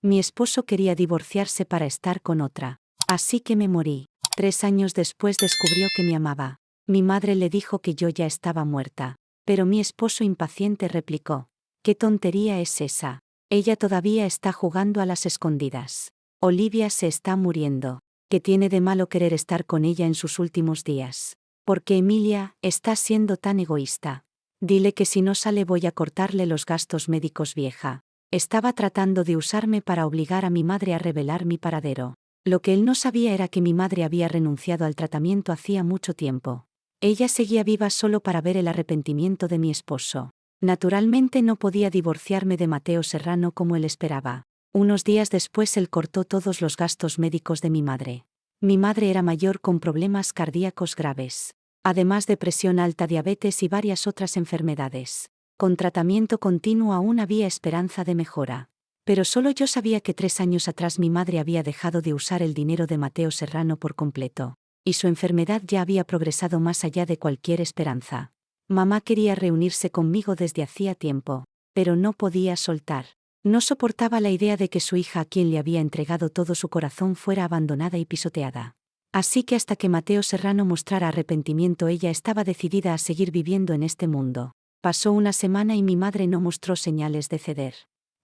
Mi esposo quería divorciarse para estar con otra. Así que me morí. 3 años después descubrió que me amaba. Mi madre le dijo que yo ya estaba muerta. Pero mi esposo impaciente replicó: ¿qué tontería es esa? Ella todavía está jugando a las escondidas. Olivia se está muriendo. ¿Qué tiene de malo querer estar con ella en sus últimos días? ¿Por qué Emilia está siendo tan egoísta? Dile que si no sale voy a cortarle los gastos médicos, vieja. Estaba tratando de usarme para obligar a mi madre a revelar mi paradero. Lo que él no sabía era que mi madre había renunciado al tratamiento hacía mucho tiempo. Ella seguía viva solo para ver el arrepentimiento de mi esposo. Naturalmente no podía divorciarme de Mateo Serrano como él esperaba. Unos días después él cortó todos los gastos médicos de mi madre. Mi madre era mayor con problemas cardíacos graves. Además de presión alta, diabetes y varias otras enfermedades. Con tratamiento continuo aún había esperanza de mejora. Pero solo yo sabía que 3 años atrás mi madre había dejado de usar el dinero de Mateo Serrano por completo. Y su enfermedad ya había progresado más allá de cualquier esperanza. Mamá quería reunirse conmigo desde hacía tiempo, pero no podía soltar. No soportaba la idea de que su hija, a quien le había entregado todo su corazón, fuera abandonada y pisoteada. Así que hasta que Mateo Serrano mostrara arrepentimiento, ella estaba decidida a seguir viviendo en este mundo. Pasó una semana y mi madre no mostró señales de ceder.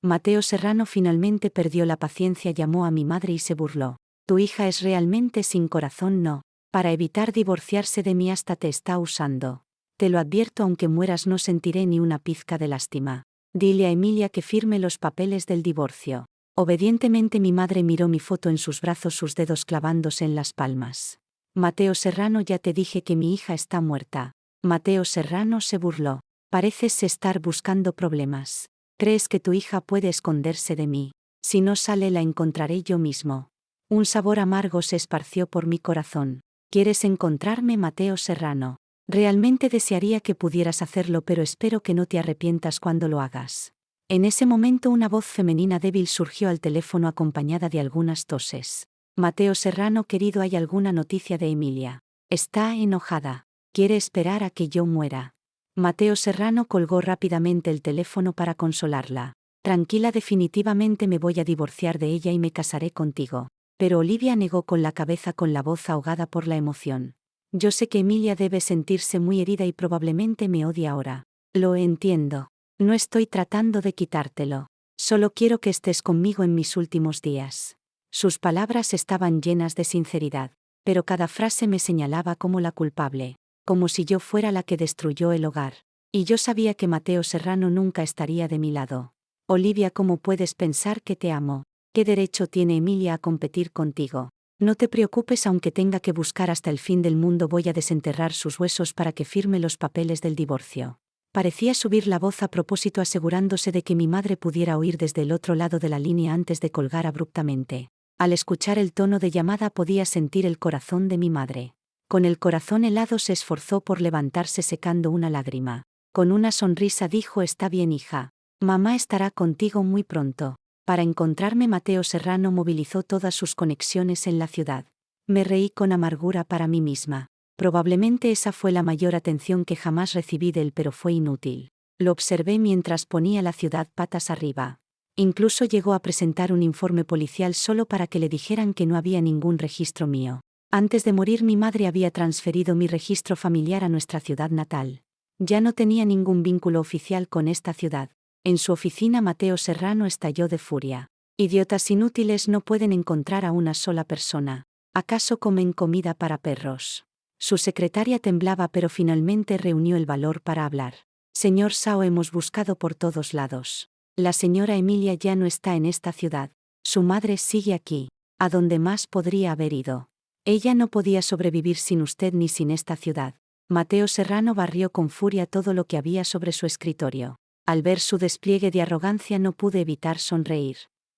Mateo Serrano finalmente perdió la paciencia, llamó a mi madre y se burló. Tu hija es realmente sin corazón, ¿no? Para evitar divorciarse de mí hasta te está usando. Te lo advierto, aunque mueras no sentiré ni una pizca de lástima. Dile a Emilia que firme los papeles del divorcio. Obedientemente mi madre miró mi foto en sus brazos, sus dedos clavándose en las palmas. Mateo Serrano, ya te dije que mi hija está muerta. Mateo Serrano se burló. Pareces estar buscando problemas. ¿Crees que tu hija puede esconderse de mí? Si no sale la encontraré yo mismo. Un sabor amargo se esparció por mi corazón. ¿Quieres encontrarme, Mateo Serrano? Realmente desearía que pudieras hacerlo, pero espero que no te arrepientas cuando lo hagas. En ese momento una voz femenina débil surgió al teléfono acompañada de algunas toses. Mateo Serrano, querido, ¿hay alguna noticia de Emilia? Está enojada. Quiere esperar a que yo muera. Mateo Serrano colgó rápidamente el teléfono para consolarla. Tranquila, definitivamente me voy a divorciar de ella y me casaré contigo. Pero Olivia negó con la cabeza, con la voz ahogada por la emoción. Yo sé que Emilia debe sentirse muy herida y probablemente me odia ahora. Lo entiendo. No estoy tratando de quitártelo. Solo quiero que estés conmigo en mis últimos días. Sus palabras estaban llenas de sinceridad, pero cada frase me señalaba como la culpable, como si yo fuera la que destruyó el hogar. Y yo sabía que Mateo Serrano nunca estaría de mi lado. Olivia, ¿cómo puedes pensar que te amo? ¿Qué derecho tiene Emilia a competir contigo? No te preocupes, aunque tenga que buscar hasta el fin del mundo, voy a desenterrar sus huesos para que firme los papeles del divorcio. Parecía subir la voz a propósito, asegurándose de que mi madre pudiera oír desde el otro lado de la línea antes de colgar abruptamente. Al escuchar el tono de llamada podía sentir el corazón de mi madre. Con el corazón helado se esforzó por levantarse, secando una lágrima. Con una sonrisa dijo: está bien, hija. Mamá estará contigo muy pronto. Para encontrarme, Mateo Serrano movilizó todas sus conexiones en la ciudad. Me reí con amargura para mí misma. Probablemente esa fue la mayor atención que jamás recibí de él, pero fue inútil. Lo observé mientras ponía la ciudad patas arriba. Incluso llegó a presentar un informe policial solo para que le dijeran que no había ningún registro mío. Antes de morir, mi madre había transferido mi registro familiar a nuestra ciudad natal. Ya no tenía ningún vínculo oficial con esta ciudad. En su oficina, Mateo Serrano estalló de furia. Idiotas inútiles, no pueden encontrar a una sola persona. ¿Acaso comen comida para perros? Su secretaria temblaba, pero finalmente reunió el valor para hablar. Señor Sao, hemos buscado por todos lados. La señora Emilia ya no está en esta ciudad. Su madre sigue aquí. ¿A dónde más podría haber ido? Ella no podía sobrevivir sin usted ni sin esta ciudad. Mateo Serrano barrió con furia todo lo que había sobre su escritorio. Al ver su despliegue de arrogancia no pude evitar sonreír.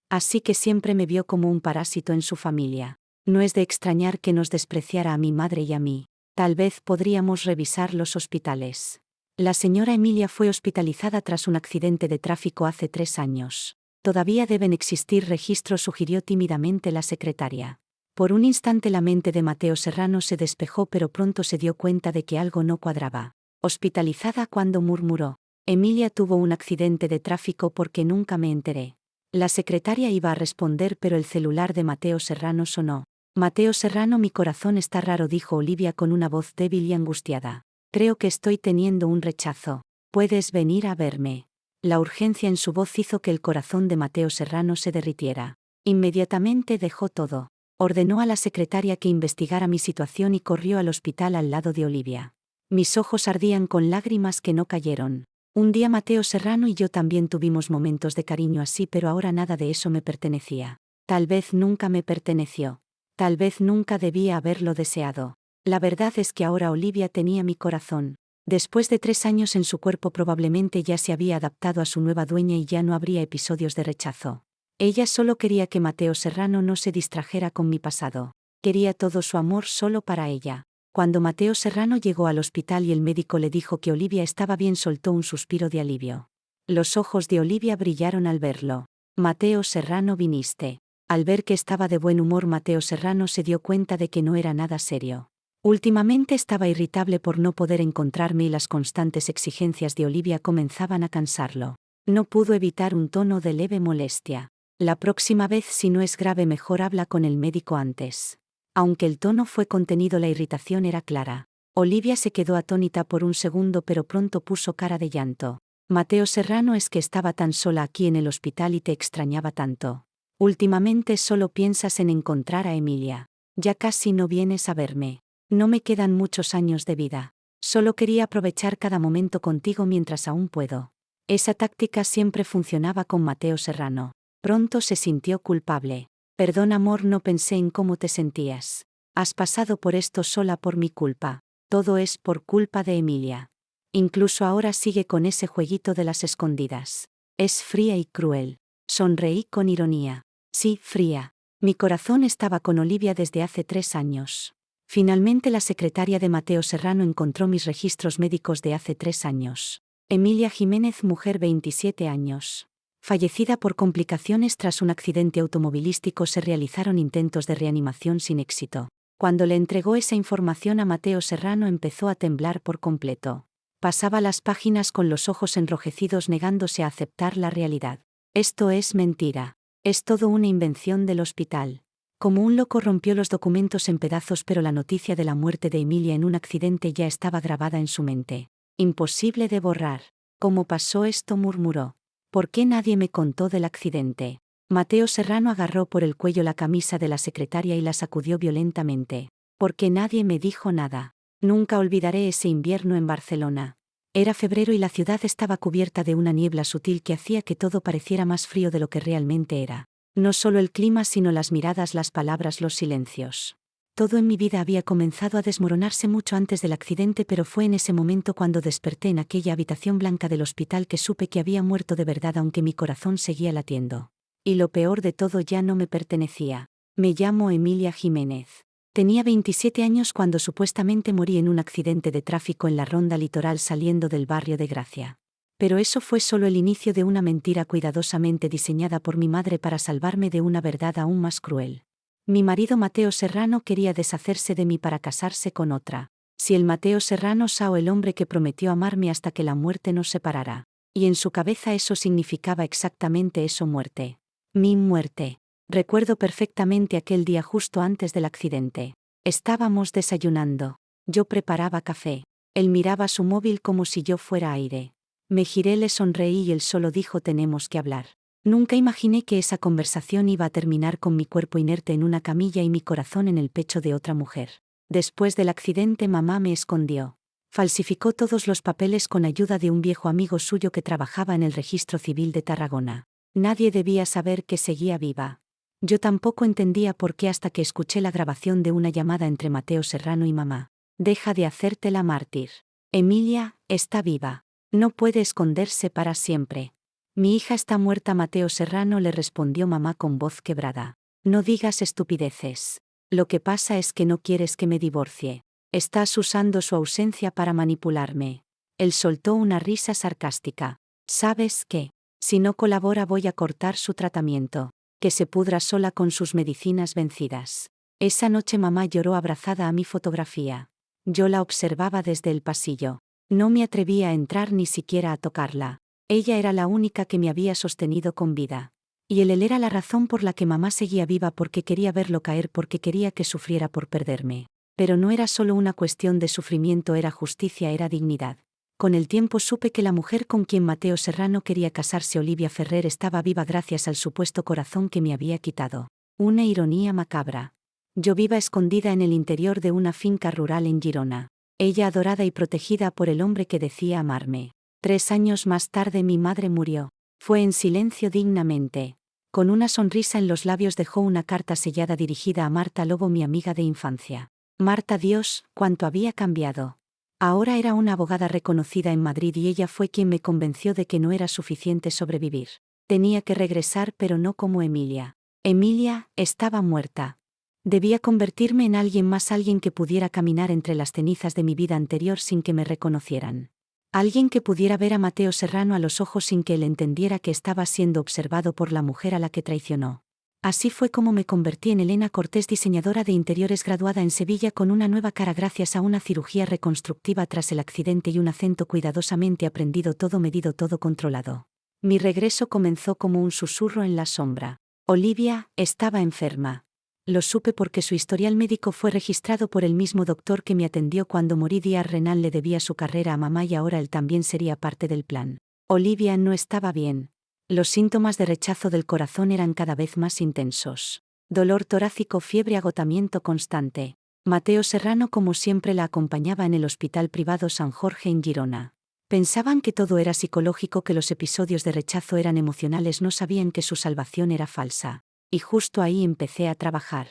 Así que siempre me vio como un parásito en su familia. No es de extrañar que nos despreciara a mi madre y a mí. Tal vez podríamos revisar los hospitales. La señora Emilia fue hospitalizada tras un accidente de tráfico hace 3 años. Todavía deben existir registros, sugirió tímidamente la secretaria. Por un instante la mente de Mateo Serrano se despejó, pero pronto se dio cuenta de que algo no cuadraba. ¿Hospitalizada cuándo?, murmuró. Emilia tuvo un accidente de tráfico, porque nunca me enteré. La secretaria iba a responder, pero el celular de Mateo Serrano sonó. Mateo Serrano, mi corazón está raro, dijo Olivia con una voz débil y angustiada. Creo que estoy teniendo un rechazo. ¿Puedes venir a verme? La urgencia en su voz hizo que el corazón de Mateo Serrano se derritiera. Inmediatamente dejó todo. Ordenó a la secretaria que investigara mi situación y corrió al hospital al lado de Olivia. Mis ojos ardían con lágrimas que no cayeron. Un día Mateo Serrano y yo también tuvimos momentos de cariño así, pero ahora nada de eso me pertenecía. Tal vez nunca me perteneció. Tal vez nunca debía haberlo deseado. La verdad es que ahora Olivia tenía mi corazón. Después de 3 años en su cuerpo probablemente ya se había adaptado a su nueva dueña y ya no habría episodios de rechazo. Ella solo quería que Mateo Serrano no se distrajera con mi pasado. Quería todo su amor solo para ella. Cuando Mateo Serrano llegó al hospital y el médico le dijo que Olivia estaba bien, soltó un suspiro de alivio. Los ojos de Olivia brillaron al verlo. Mateo Serrano, viniste. Al ver que estaba de buen humor, Mateo Serrano se dio cuenta de que no era nada serio. Últimamente estaba irritable por no poder encontrarme y las constantes exigencias de Olivia comenzaban a cansarlo. No pudo evitar un tono de leve molestia. La próxima vez, si no es grave, mejor habla con el médico antes. Aunque el tono fue contenido, la irritación era clara. Olivia se quedó atónita por un segundo, pero pronto puso cara de llanto. Mateo Serrano, es que estaba tan sola aquí en el hospital y te extrañaba tanto. Últimamente solo piensas en encontrar a Emilia. Ya casi no vienes a verme. No me quedan muchos años de vida. Solo quería aprovechar cada momento contigo mientras aún puedo. Esa táctica siempre funcionaba con Mateo Serrano. Pronto se sintió culpable. Perdón, amor, no pensé en cómo te sentías. Has pasado por esto sola por mi culpa. Todo es por culpa de Emilia. Incluso ahora sigue con ese jueguito de las escondidas. Es fría y cruel. Sonreí con ironía. Sí, fría. Mi corazón estaba con Olivia desde hace 3 años. Finalmente la secretaria de Mateo Serrano encontró mis registros médicos de hace 3 años. Emilia Jiménez, mujer, 27 años. Fallecida por complicaciones tras un accidente automovilístico. Se realizaron intentos de reanimación sin éxito. Cuando le entregó esa información a Mateo Serrano, empezó a temblar por completo. Pasaba las páginas con los ojos enrojecidos, negándose a aceptar la realidad. Esto es mentira. Es todo una invención del hospital. Como un loco rompió los documentos en pedazos, pero la noticia de la muerte de Emilia en un accidente ya estaba grabada en su mente. Imposible de borrar. ¿Cómo pasó esto?, murmuró. ¿Por qué nadie me contó del accidente? Mateo Serrano agarró por el cuello la camisa de la secretaria y la sacudió violentamente. ¿Por qué nadie me dijo nada? Nunca olvidaré ese invierno en Barcelona. Era febrero y la ciudad estaba cubierta de una niebla sutil que hacía que todo pareciera más frío de lo que realmente era. No solo el clima, sino las miradas, las palabras, los silencios. Todo en mi vida había comenzado a desmoronarse mucho antes del accidente, pero fue en ese momento, cuando desperté en aquella habitación blanca del hospital, que supe que había muerto de verdad, aunque mi corazón seguía latiendo. Y lo peor de todo, ya no me pertenecía. Me llamo Emilia Jiménez. Tenía 27 años cuando supuestamente morí en un accidente de tráfico en la Ronda Litoral saliendo del barrio de Gracia. Pero eso fue solo el inicio de una mentira cuidadosamente diseñada por mi madre para salvarme de una verdad aún más cruel. Mi marido Mateo Serrano quería deshacerse de mí para casarse con otra. Si el Mateo Serrano Sao, el hombre que prometió amarme hasta que la muerte nos separara. Y en su cabeza eso significaba exactamente eso: muerte. Mi muerte. Recuerdo perfectamente aquel día justo antes del accidente. Estábamos desayunando. Yo preparaba café. Él miraba su móvil como si yo fuera aire. Me giré, le sonreí y él solo dijo: tenemos que hablar. Nunca imaginé que esa conversación iba a terminar con mi cuerpo inerte en una camilla y mi corazón en el pecho de otra mujer. Después del accidente, mamá me escondió. Falsificó todos los papeles con ayuda de un viejo amigo suyo que trabajaba en el Registro Civil de Tarragona. Nadie debía saber que seguía viva. Yo tampoco entendía por qué, hasta que escuché la grabación de una llamada entre Mateo Serrano y mamá. Deja de hacértela mártir. Emilia está viva. No puede esconderse para siempre. Mi hija está muerta. Mateo Serrano, le respondió mamá con voz quebrada. No digas estupideces. Lo que pasa es que no quieres que me divorcie. Estás usando su ausencia para manipularme. Él soltó una risa sarcástica. ¿Sabes qué? Si no colabora, voy a cortar su tratamiento. Que se pudra sola con sus medicinas vencidas. Esa noche mamá lloró abrazada a mi fotografía. Yo la observaba desde el pasillo. No me atrevía a entrar, ni siquiera a tocarla. Ella era la única que me había sostenido con vida. Y él era la razón por la que mamá seguía viva, porque quería verlo caer, porque quería que sufriera por perderme. Pero no era solo una cuestión de sufrimiento, era justicia, era dignidad. Con el tiempo supe que la mujer con quien Mateo Serrano quería casarse, Olivia Ferrer, estaba viva gracias al supuesto corazón que me había quitado. Una ironía macabra. Yo viva escondida en el interior de una finca rural en Girona. Ella adorada y protegida por el hombre que decía amarme. 3 años más tarde mi madre murió. Fue en silencio, dignamente. Con una sonrisa en los labios dejó una carta sellada dirigida a Marta Lobo, mi amiga de infancia. Marta, Dios, cuánto había cambiado. Ahora era una abogada reconocida en Madrid y ella fue quien me convenció de que no era suficiente sobrevivir. Tenía que regresar, pero no como Emilia. Emilia estaba muerta. Debía convertirme en alguien más, alguien que pudiera caminar entre las cenizas de mi vida anterior sin que me reconocieran. Alguien que pudiera ver a Mateo Serrano a los ojos sin que él entendiera que estaba siendo observado por la mujer a la que traicionó. Así fue como me convertí en Elena Cortés, diseñadora de interiores graduada en Sevilla, con una nueva cara gracias a una cirugía reconstructiva tras el accidente y un acento cuidadosamente aprendido, todo medido, todo controlado. Mi regreso comenzó como un susurro en la sombra. Olivia estaba enferma. Lo supe porque su historial médico fue registrado por el mismo doctor que me atendió cuando morí. Díaz Renal le debía su carrera a mamá y ahora él también sería parte del plan. Olivia no estaba bien. Los síntomas de rechazo del corazón eran cada vez más intensos. Dolor torácico, fiebre, agotamiento constante. Mateo Serrano, como siempre, la acompañaba en el hospital privado San Jorge en Girona. Pensaban que todo era psicológico, que los episodios de rechazo eran emocionales, no sabían que su salvación era falsa. Y justo ahí empecé a trabajar.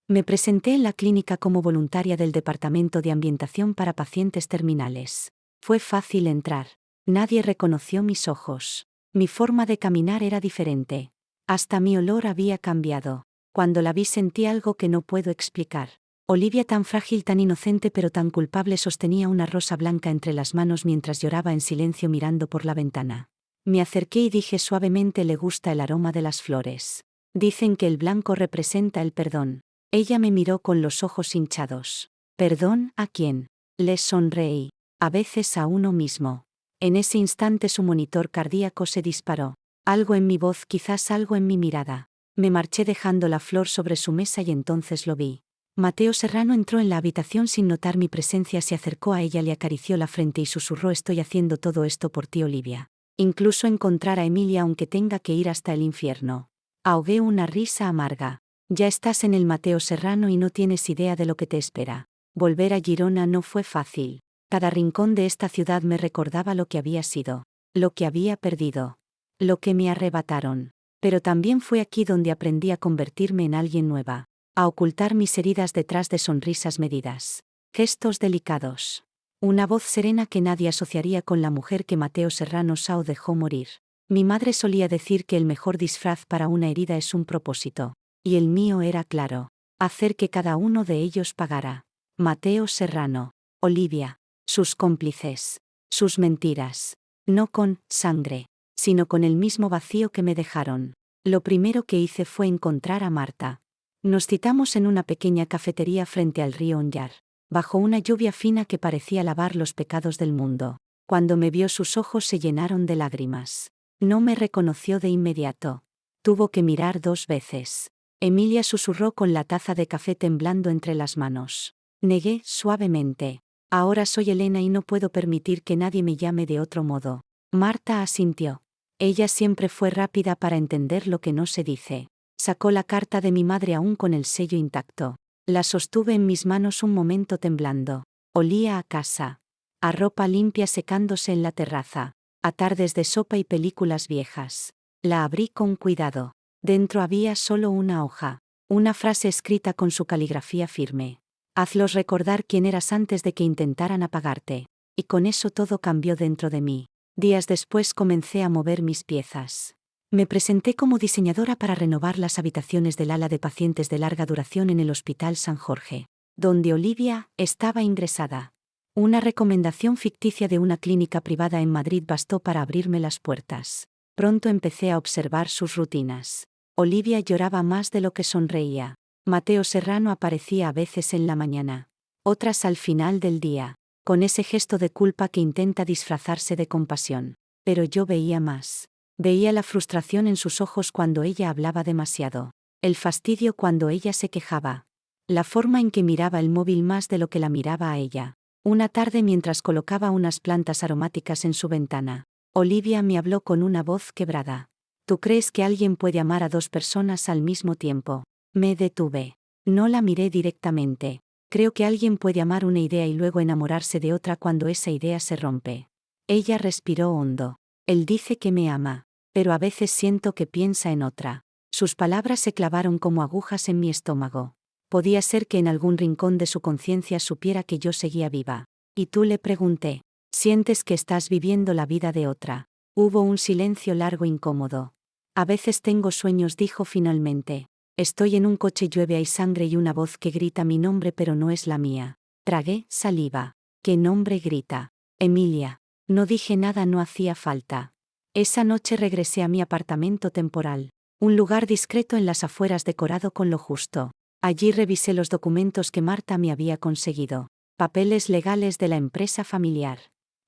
Me presenté en la clínica como voluntaria del Departamento de Ambientación para Pacientes Terminales. Fue fácil entrar. Nadie reconoció mis ojos. Mi forma de caminar era diferente. Hasta mi olor había cambiado. Cuando la vi sentí algo que no puedo explicar. Olivia, tan frágil, tan inocente pero tan culpable, sostenía una rosa blanca entre las manos mientras lloraba en silencio mirando por la ventana. Me acerqué y dije suavemente: le gusta el aroma de las flores. Dicen que el blanco representa el perdón. Ella me miró con los ojos hinchados. ¿Perdón a quién? Le sonreí. A veces a uno mismo. En ese instante su monitor cardíaco se disparó. Algo en mi voz, quizás algo en mi mirada. Me marché dejando la flor sobre su mesa y entonces lo vi. Mateo Serrano entró en la habitación sin notar mi presencia, se acercó a ella, le acarició la frente y susurró: estoy haciendo todo esto por ti, Olivia. Incluso encontrar a Emilia aunque tenga que ir hasta el infierno. Ahogué una risa amarga. Ya estás en el, Mateo Serrano, y no tienes idea de lo que te espera. Volver a Girona no fue fácil. Cada rincón de esta ciudad me recordaba lo que había sido, lo que había perdido, lo que me arrebataron. Pero también fue aquí donde aprendí a convertirme en alguien nueva, a ocultar mis heridas detrás de sonrisas medidas, gestos delicados. Una voz serena que nadie asociaría con la mujer que Mateo Serrano Sao dejó morir. Mi madre solía decir que el mejor disfraz para una herida es un propósito. Y el mío era claro: hacer que cada uno de ellos pagara. Mateo Serrano, Olivia, sus cómplices, sus mentiras. No con sangre, sino con el mismo vacío que me dejaron. Lo primero que hice fue encontrar a Marta. Nos citamos en una pequeña cafetería frente al río Onyar, bajo una lluvia fina que parecía lavar los pecados del mundo. Cuando me vio, sus ojos se llenaron de lágrimas. No me reconoció de inmediato. Tuvo que mirar 2 veces. Emilia, susurró con la taza de café temblando entre las manos. Negué suavemente. Ahora soy Elena y no puedo permitir que nadie me llame de otro modo. Marta asintió. Ella siempre fue rápida para entender lo que no se dice. Sacó la carta de mi madre aún con el sello intacto. La sostuve en mis manos un momento temblando. Olía a casa. A ropa limpia secándose en la terraza. A tardes de sopa y películas viejas. La abrí con cuidado. Dentro había solo una hoja. Una frase escrita con su caligrafía firme. Hazlos recordar quién eras antes de que intentaran apagarte. Y con eso todo cambió dentro de mí. Días después comencé a mover mis piezas. Me presenté como diseñadora para renovar las habitaciones del ala de pacientes de larga duración en el Hospital San Jorge, donde Olivia estaba ingresada. Una recomendación ficticia de una clínica privada en Madrid bastó para abrirme las puertas. Pronto empecé a observar sus rutinas. Olivia lloraba más de lo que sonreía. Mateo Serrano aparecía a veces en la mañana, otras al final del día, con ese gesto de culpa que intenta disfrazarse de compasión. Pero yo veía más. Veía la frustración en sus ojos cuando ella hablaba demasiado. El fastidio cuando ella se quejaba. La forma en que miraba el móvil más de lo que la miraba a ella. Una tarde mientras colocaba unas plantas aromáticas en su ventana, Olivia me habló con una voz quebrada. ¿Tú crees que alguien puede amar a dos personas al mismo tiempo? Me detuve. No la miré directamente. Creo que alguien puede amar una idea y luego enamorarse de otra cuando esa idea se rompe. Ella respiró hondo. Él dice que me ama, pero a veces siento que piensa en otra. Sus palabras se clavaron como agujas en mi estómago. Podía ser que en algún rincón de su conciencia supiera que yo seguía viva. Y tú, le pregunté. ¿Sientes que estás viviendo la vida de otra? Hubo un silencio largo incómodo. A veces tengo sueños, dijo finalmente. Estoy en un coche, llueve, hay sangre y una voz que grita mi nombre, pero no es la mía. Tragué saliva. ¿Qué nombre grita? Emilia. No dije nada, no hacía falta. Esa noche regresé a mi apartamento temporal. Un lugar discreto en las afueras decorado con lo justo. Allí revisé los documentos que Marta me había conseguido. Papeles legales de la empresa familiar.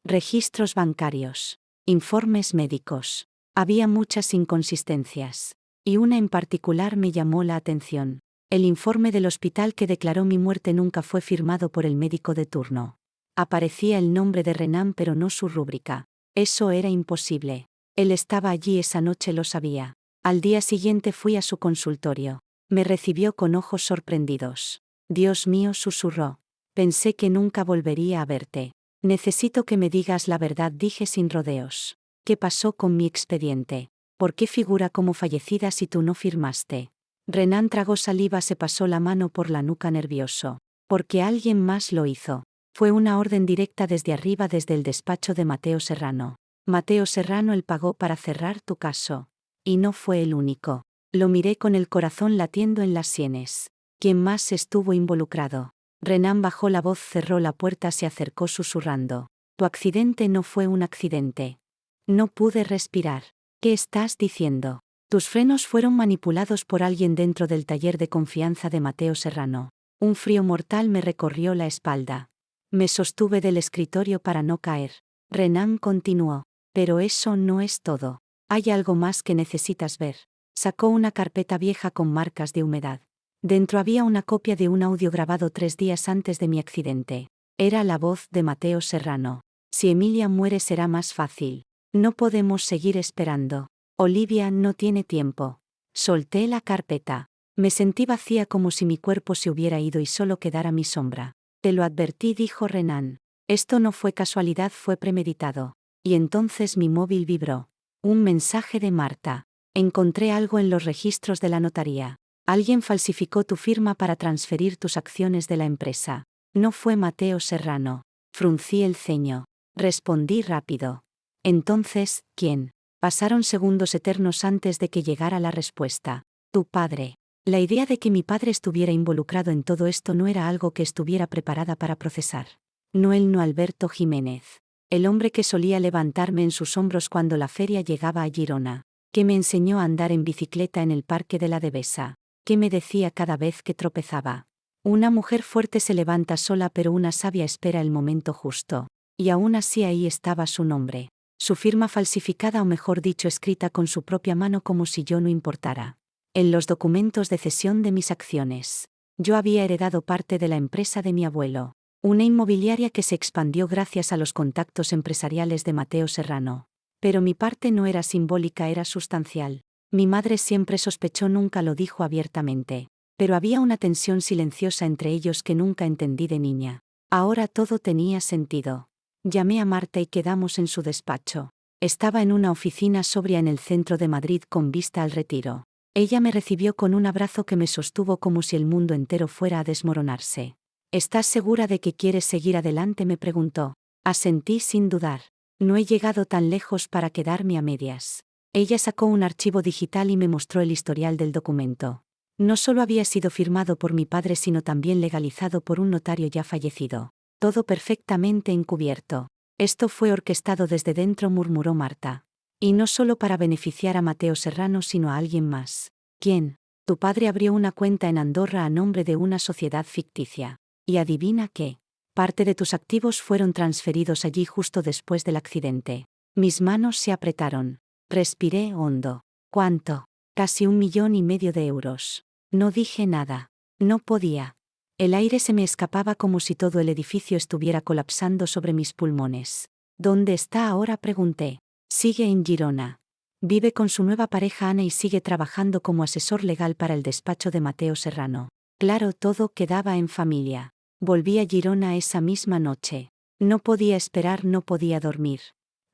Registros bancarios. Informes médicos. Había muchas inconsistencias. Y una en particular me llamó la atención. El informe del hospital que declaró mi muerte nunca fue firmado por el médico de turno. Aparecía el nombre de Renan pero no su rúbrica. Eso era imposible. Él estaba allí esa noche, lo sabía. Al día siguiente fui a su consultorio. Me recibió con ojos sorprendidos. Dios mío, susurró. Pensé que nunca volvería a verte. Necesito que me digas la verdad, dije sin rodeos. ¿Qué pasó con mi expediente? ¿Por qué figura como fallecida si tú no firmaste? Renan tragó saliva, se pasó la mano por la nuca nervioso. Porque alguien más lo hizo. Fue una orden directa desde arriba, desde el despacho de Mateo Serrano. Mateo Serrano, él pagó para cerrar tu caso. Y no fue el único. Lo miré con el corazón latiendo en las sienes. ¿Quién más estuvo involucrado? Renan bajó la voz, cerró la puerta, se acercó susurrando. Tu accidente no fue un accidente. No pude respirar. ¿Qué estás diciendo? Tus frenos fueron manipulados por alguien dentro del taller de confianza de Mateo Serrano. Un frío mortal me recorrió la espalda. Me sostuve del escritorio para no caer. Renan continuó. Pero eso no es todo. Hay algo más que necesitas ver. Sacó una carpeta vieja con marcas de humedad. Dentro había una copia de un audio grabado 3 días antes de mi accidente. Era la voz de Mateo Serrano. Si Emilia muere será más fácil. No podemos seguir esperando. Olivia no tiene tiempo. Solté la carpeta. Me sentí vacía, como si mi cuerpo se hubiera ido y solo quedara mi sombra. Te lo advertí, dijo Renan. Esto no fue casualidad, fue premeditado. Y entonces mi móvil vibró. Un mensaje de Marta. Encontré algo en los registros de la notaría. Alguien falsificó tu firma para transferir tus acciones de la empresa. No fue Mateo Serrano. Fruncí el ceño. Respondí rápido. Entonces, ¿quién? Pasaron segundos eternos antes de que llegara la respuesta. Tu padre. La idea de que mi padre estuviera involucrado en todo esto no era algo que estuviera preparada para procesar. No él, no Alberto Jiménez. El hombre que solía levantarme en sus hombros cuando la feria llegaba a Girona. Que me enseñó a andar en bicicleta en el parque de la Devesa. Que me decía cada vez que tropezaba. Una mujer fuerte se levanta sola, pero una sabia espera el momento justo. Y aún así ahí estaba su nombre. Su firma falsificada, o mejor dicho, escrita con su propia mano, como si yo no importara. En los documentos de cesión de mis acciones. Yo había heredado parte de la empresa de mi abuelo. Una inmobiliaria que se expandió gracias a los contactos empresariales de Mateo Serrano. Pero mi parte no era simbólica, era sustancial. Mi madre siempre sospechó, nunca lo dijo abiertamente. Pero había una tensión silenciosa entre ellos que nunca entendí de niña. Ahora todo tenía sentido. Llamé a Marta y quedamos en su despacho. Estaba en una oficina sobria en el centro de Madrid con vista al Retiro. Ella me recibió con un abrazo que me sostuvo como si el mundo entero fuera a desmoronarse. ¿Estás segura de que quieres seguir adelante?, me preguntó. Asentí sin dudar. No he llegado tan lejos para quedarme a medias. Ella sacó un archivo digital y me mostró el historial del documento. No solo había sido firmado por mi padre, sino también legalizado por un notario ya fallecido. Todo perfectamente encubierto. Esto fue orquestado desde dentro, murmuró Marta. Y no solo para beneficiar a Mateo Serrano, sino a alguien más. ¿Quién? Tu padre abrió una cuenta en Andorra a nombre de una sociedad ficticia. Y adivina qué. Parte de tus activos fueron transferidos allí justo después del accidente. Mis manos se apretaron. Respiré hondo. ¿Cuánto? Casi 1,5 millones de euros. No dije nada. No podía. El aire se me escapaba como si todo el edificio estuviera colapsando sobre mis pulmones. ¿Dónde está ahora?, pregunté. Sigue en Girona. Vive con su nueva pareja Ana y sigue trabajando como asesor legal para el despacho de Mateo Serrano. Claro, todo quedaba en familia. Volví a Girona esa misma noche. No podía esperar, no podía dormir.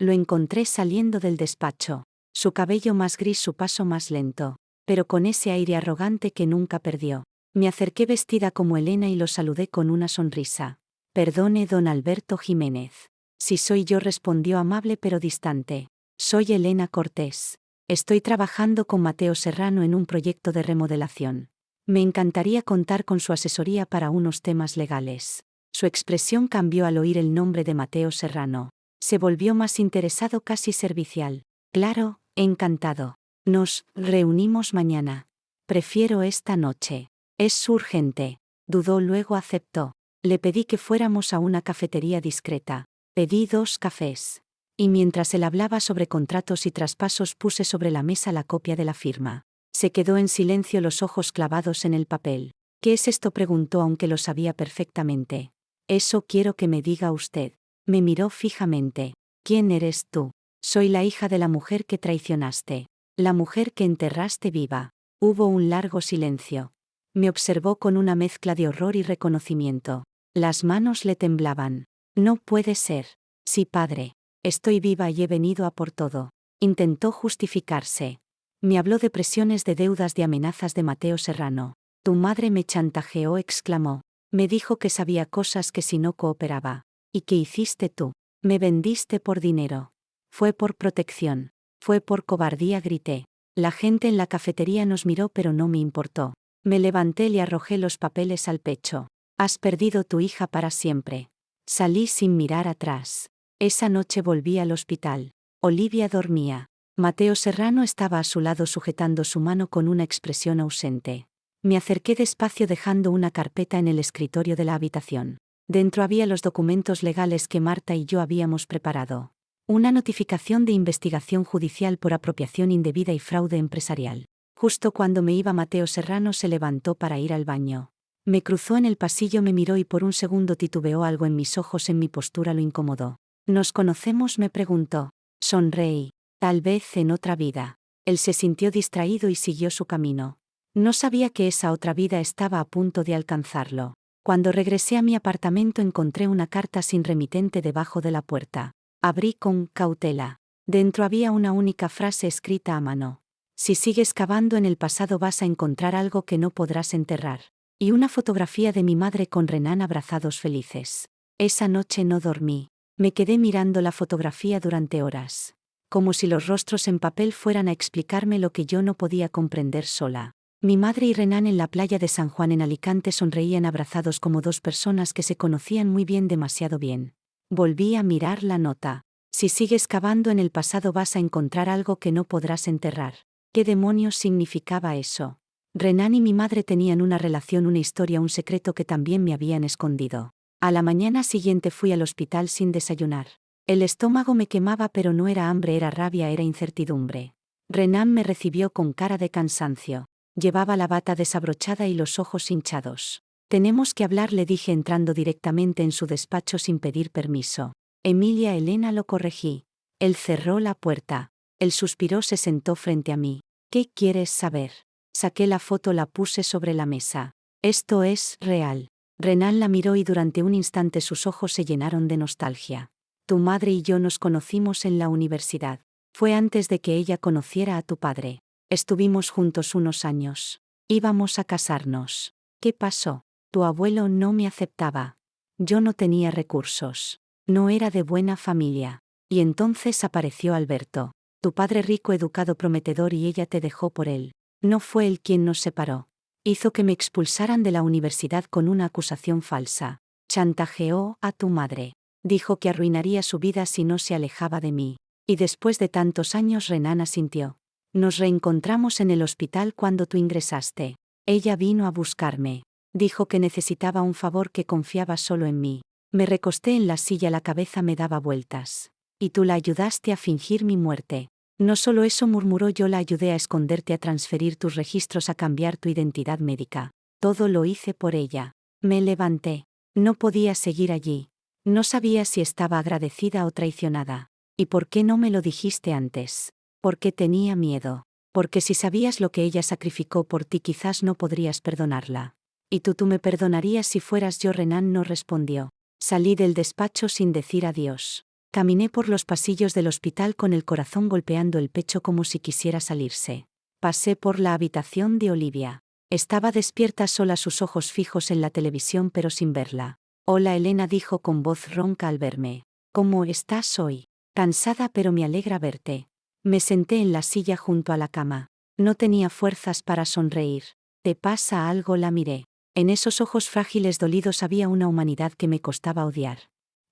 Lo encontré saliendo del despacho. Su cabello más gris, su paso más lento, pero con ese aire arrogante que nunca perdió. Me acerqué vestida como Elena y lo saludé con una sonrisa. Perdone, don Alberto Jiménez. Sí soy yo, respondió amable pero distante. Soy Elena Cortés. Estoy trabajando con Mateo Serrano en un proyecto de remodelación. Me encantaría contar con su asesoría para unos temas legales. Su expresión cambió al oír el nombre de Mateo Serrano. Se volvió más interesado, casi servicial. Claro, encantado. Nos reunimos mañana. Prefiero esta noche. Es urgente. Dudó, luego aceptó. Le pedí que fuéramos a una cafetería discreta. Pedí 2 cafés. Y mientras él hablaba sobre contratos y traspasos, puse sobre la mesa la copia de la firma. Se quedó en silencio, los ojos clavados en el papel. ¿Qué es esto?, preguntó, aunque lo sabía perfectamente. Eso quiero que me diga usted. Me miró fijamente. ¿Quién eres tú? Soy la hija de la mujer que traicionaste. La mujer que enterraste viva. Hubo un largo silencio. Me observó con una mezcla de horror y reconocimiento. Las manos le temblaban. No puede ser. Sí, padre. Estoy viva y he venido a por todo. Intentó justificarse. Me habló de presiones, de deudas, de amenazas de Mateo Serrano. Tu madre me chantajeó, exclamó. Me dijo que sabía cosas, que si no cooperaba. ¿Y qué hiciste tú? Me vendiste por dinero. Fue por protección. Fue por cobardía, grité. La gente en la cafetería nos miró, pero no me importó. Me levanté y le arrojé los papeles al pecho. Has perdido tu hija para siempre. Salí sin mirar atrás. Esa noche volví al hospital. Olivia dormía. Mateo Serrano estaba a su lado sujetando su mano con una expresión ausente. Me acerqué despacio, dejando una carpeta en el escritorio de la habitación. Dentro había los documentos legales que Marta y yo habíamos preparado. Una notificación de investigación judicial por apropiación indebida y fraude empresarial. Justo cuando me iba, Mateo Serrano se levantó para ir al baño. Me cruzó en el pasillo, me miró y por un segundo titubeó. Algo en mis ojos, en mi postura, lo incomodó. ¿Nos conocemos?, me preguntó. Sonreí. Tal vez en otra vida. Él se sintió distraído y siguió su camino. No sabía que esa otra vida estaba a punto de alcanzarlo. Cuando regresé a mi apartamento, encontré una carta sin remitente debajo de la puerta. Abrí con cautela. Dentro había una única frase escrita a mano. Si sigues cavando en el pasado vas a encontrar algo que no podrás enterrar. Y una fotografía de mi madre con Renan abrazados felices. Esa noche no dormí. Me quedé mirando la fotografía durante horas. Como si los rostros en papel fueran a explicarme lo que yo no podía comprender sola. Mi madre y Renan en la playa de San Juan en Alicante sonreían abrazados como 2 personas que se conocían muy bien, demasiado bien. Volví a mirar la nota. Si sigues cavando en el pasado vas a encontrar algo que no podrás enterrar. ¿Qué demonios significaba eso? Renan y mi madre tenían una relación, una historia, un secreto que también me habían escondido. A la mañana siguiente fui al hospital sin desayunar. El estómago me quemaba, pero no era hambre, era rabia, era incertidumbre. Renan me recibió con cara de cansancio. Llevaba la bata desabrochada y los ojos hinchados. Tenemos que hablar, le dije entrando directamente en su despacho sin pedir permiso. Emilia, Elena, lo corregí. Él cerró la puerta. Él suspiró, se sentó frente a mí. ¿Qué quieres saber? Saqué la foto, la puse sobre la mesa. Esto es real. Renan la miró y durante un instante sus ojos se llenaron de nostalgia. Tu madre y yo nos conocimos en la universidad. Fue antes de que ella conociera a tu padre. Estuvimos juntos unos años. Íbamos a casarnos. ¿Qué pasó? Tu abuelo no me aceptaba. Yo no tenía recursos. No era de buena familia. Y entonces apareció Alberto. Tu padre, rico, educado, prometedor, y ella te dejó por él. No fue él quien nos separó. Hizo que me expulsaran de la universidad con una acusación falsa. Chantajeó a tu madre. Dijo que arruinaría su vida si no se alejaba de mí. Y después de tantos años, Renan asintió. Nos reencontramos en el hospital cuando tú ingresaste. Ella vino a buscarme. Dijo que necesitaba un favor, que confiaba solo en mí. Me recosté en la silla, la cabeza me daba vueltas. Y tú la ayudaste a fingir mi muerte. No solo eso, murmuró, yo la ayudé a esconderte, a transferir tus registros, a cambiar tu identidad médica. Todo lo hice por ella. Me levanté. No podía seguir allí. No sabía si estaba agradecida o traicionada. ¿Y por qué no me lo dijiste antes? Porque tenía miedo. Porque si sabías lo que ella sacrificó por ti, quizás no podrías perdonarla. ¿Y tú me perdonarías si fueras yo? Renan no respondió. Salí del despacho sin decir adiós. Caminé por los pasillos del hospital con el corazón golpeando el pecho como si quisiera salirse. Pasé por la habitación de Olivia. Estaba despierta sola, sus ojos fijos en la televisión pero sin verla. Hola, Elena, dijo con voz ronca al verme. ¿Cómo estás hoy? Cansada, pero me alegra verte. Me senté en la silla junto a la cama. No tenía fuerzas para sonreír. ¿Te pasa algo? La miré. En esos ojos frágiles dolidos había una humanidad que me costaba odiar.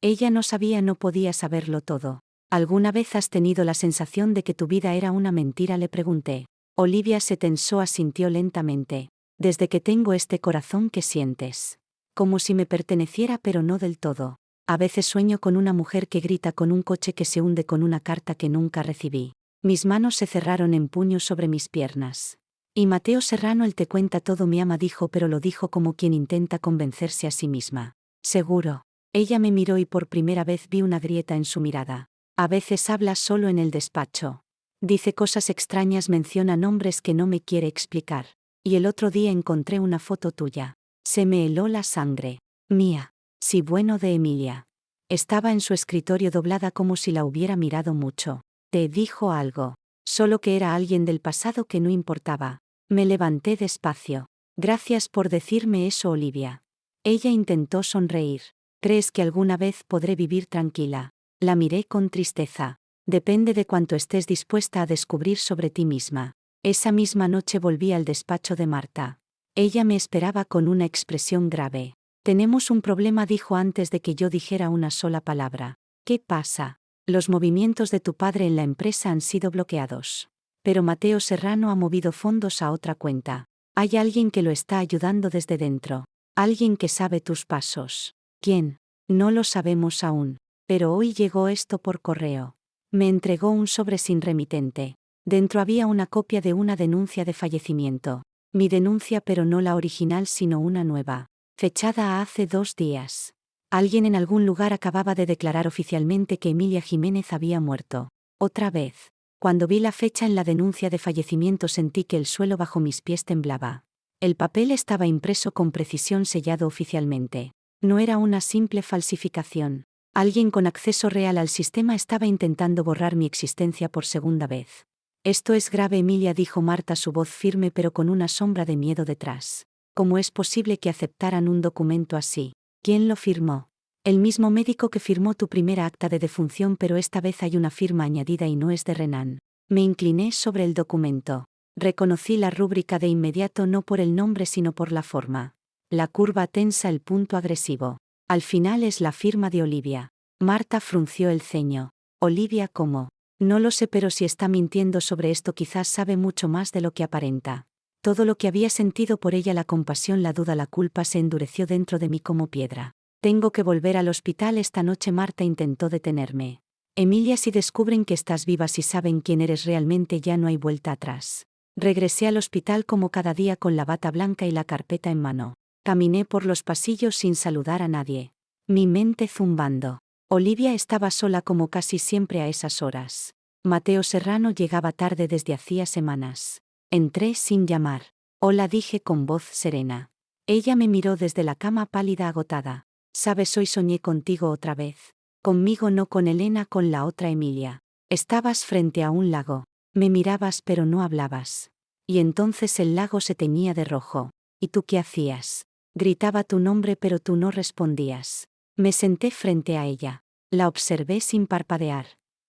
Ella no sabía, no podía saberlo todo. ¿Alguna vez has tenido la sensación de que tu vida era una mentira?, le pregunté. Olivia se tensó, asintió lentamente. Desde que tengo este corazón que sientes. Como si me perteneciera, pero no del todo. A veces sueño con una mujer que grita, con un coche que se hunde, con una carta que nunca recibí. Mis manos se cerraron en puños sobre mis piernas. Y Mateo Serrano, él te cuenta todo, me ama, dijo, pero lo dijo como quien intenta convencerse a sí misma. Seguro. Ella me miró y por primera vez vi una grieta en su mirada. A veces habla solo en el despacho. Dice cosas extrañas, menciona nombres que no me quiere explicar. Y el otro día encontré una foto tuya. Se me heló la sangre. Mía. Sí, bueno, de Emilia. Estaba en su escritorio doblada como si la hubiera mirado mucho. Te dijo algo. Solo que era alguien del pasado que no importaba. Me levanté despacio. Gracias por decirme eso, Olivia. Ella intentó sonreír. ¿Crees que alguna vez podré vivir tranquila? La miré con tristeza. Depende de cuánto estés dispuesta a descubrir sobre ti misma. Esa misma noche volví al despacho de Marta. Ella me esperaba con una expresión grave. Tenemos un problema, dijo antes de que yo dijera una sola palabra. ¿Qué pasa? Los movimientos de tu padre en la empresa han sido bloqueados. Pero Mateo Serrano ha movido fondos a otra cuenta. Hay alguien que lo está ayudando desde dentro. Alguien que sabe tus pasos. ¿Quién? No lo sabemos aún. Pero hoy llegó esto por correo. Me entregó un sobre sin remitente. Dentro había una copia de una denuncia de fallecimiento. Mi denuncia, pero no la original, sino una nueva. Fechada a hace 2 días. Alguien en algún lugar acababa de declarar oficialmente que Emilia Jiménez había muerto. Otra vez. Cuando vi la fecha en la denuncia de fallecimiento sentí que el suelo bajo mis pies temblaba. El papel estaba impreso con precisión, sellado oficialmente. No era una simple falsificación. Alguien con acceso real al sistema estaba intentando borrar mi existencia por segunda vez. Esto es grave, Emilia, dijo Marta, su voz firme pero con una sombra de miedo detrás. ¿Cómo es posible que aceptaran un documento así? ¿Quién lo firmó? El mismo médico que firmó tu primera acta de defunción, pero esta vez hay una firma añadida y no es de Renan. Me incliné sobre el documento. Reconocí la rúbrica de inmediato, no por el nombre sino por la forma. La curva tensa, el punto agresivo. Al final es la firma de Olivia. Marta frunció el ceño. Olivia, ¿cómo? No lo sé, pero si está mintiendo sobre esto, quizás sabe mucho más de lo que aparenta. Todo lo que había sentido por ella, la compasión, la duda, la culpa, se endureció dentro de mí como piedra. Tengo que volver al hospital esta noche. Marta intentó detenerme. Emilia, si descubren que estás viva, si saben quién eres realmente, ya no hay vuelta atrás. Regresé al hospital como cada día con la bata blanca y la carpeta en mano. Caminé por los pasillos sin saludar a nadie. Mi mente zumbando. Olivia estaba sola como casi siempre a esas horas. Mateo Serrano llegaba tarde desde hacía semanas. Entré sin llamar. Hola, dije con voz serena. Ella me miró desde la cama, pálida, agotada. Sabes, hoy soñé contigo otra vez. Conmigo, no con Elena, con la otra Emilia. Estabas frente a un lago. Me mirabas pero no hablabas. Y entonces el lago se teñía de rojo. ¿Y tú qué hacías? Gritaba tu nombre pero tú no respondías. Me senté frente a ella. La observé sin parpadear.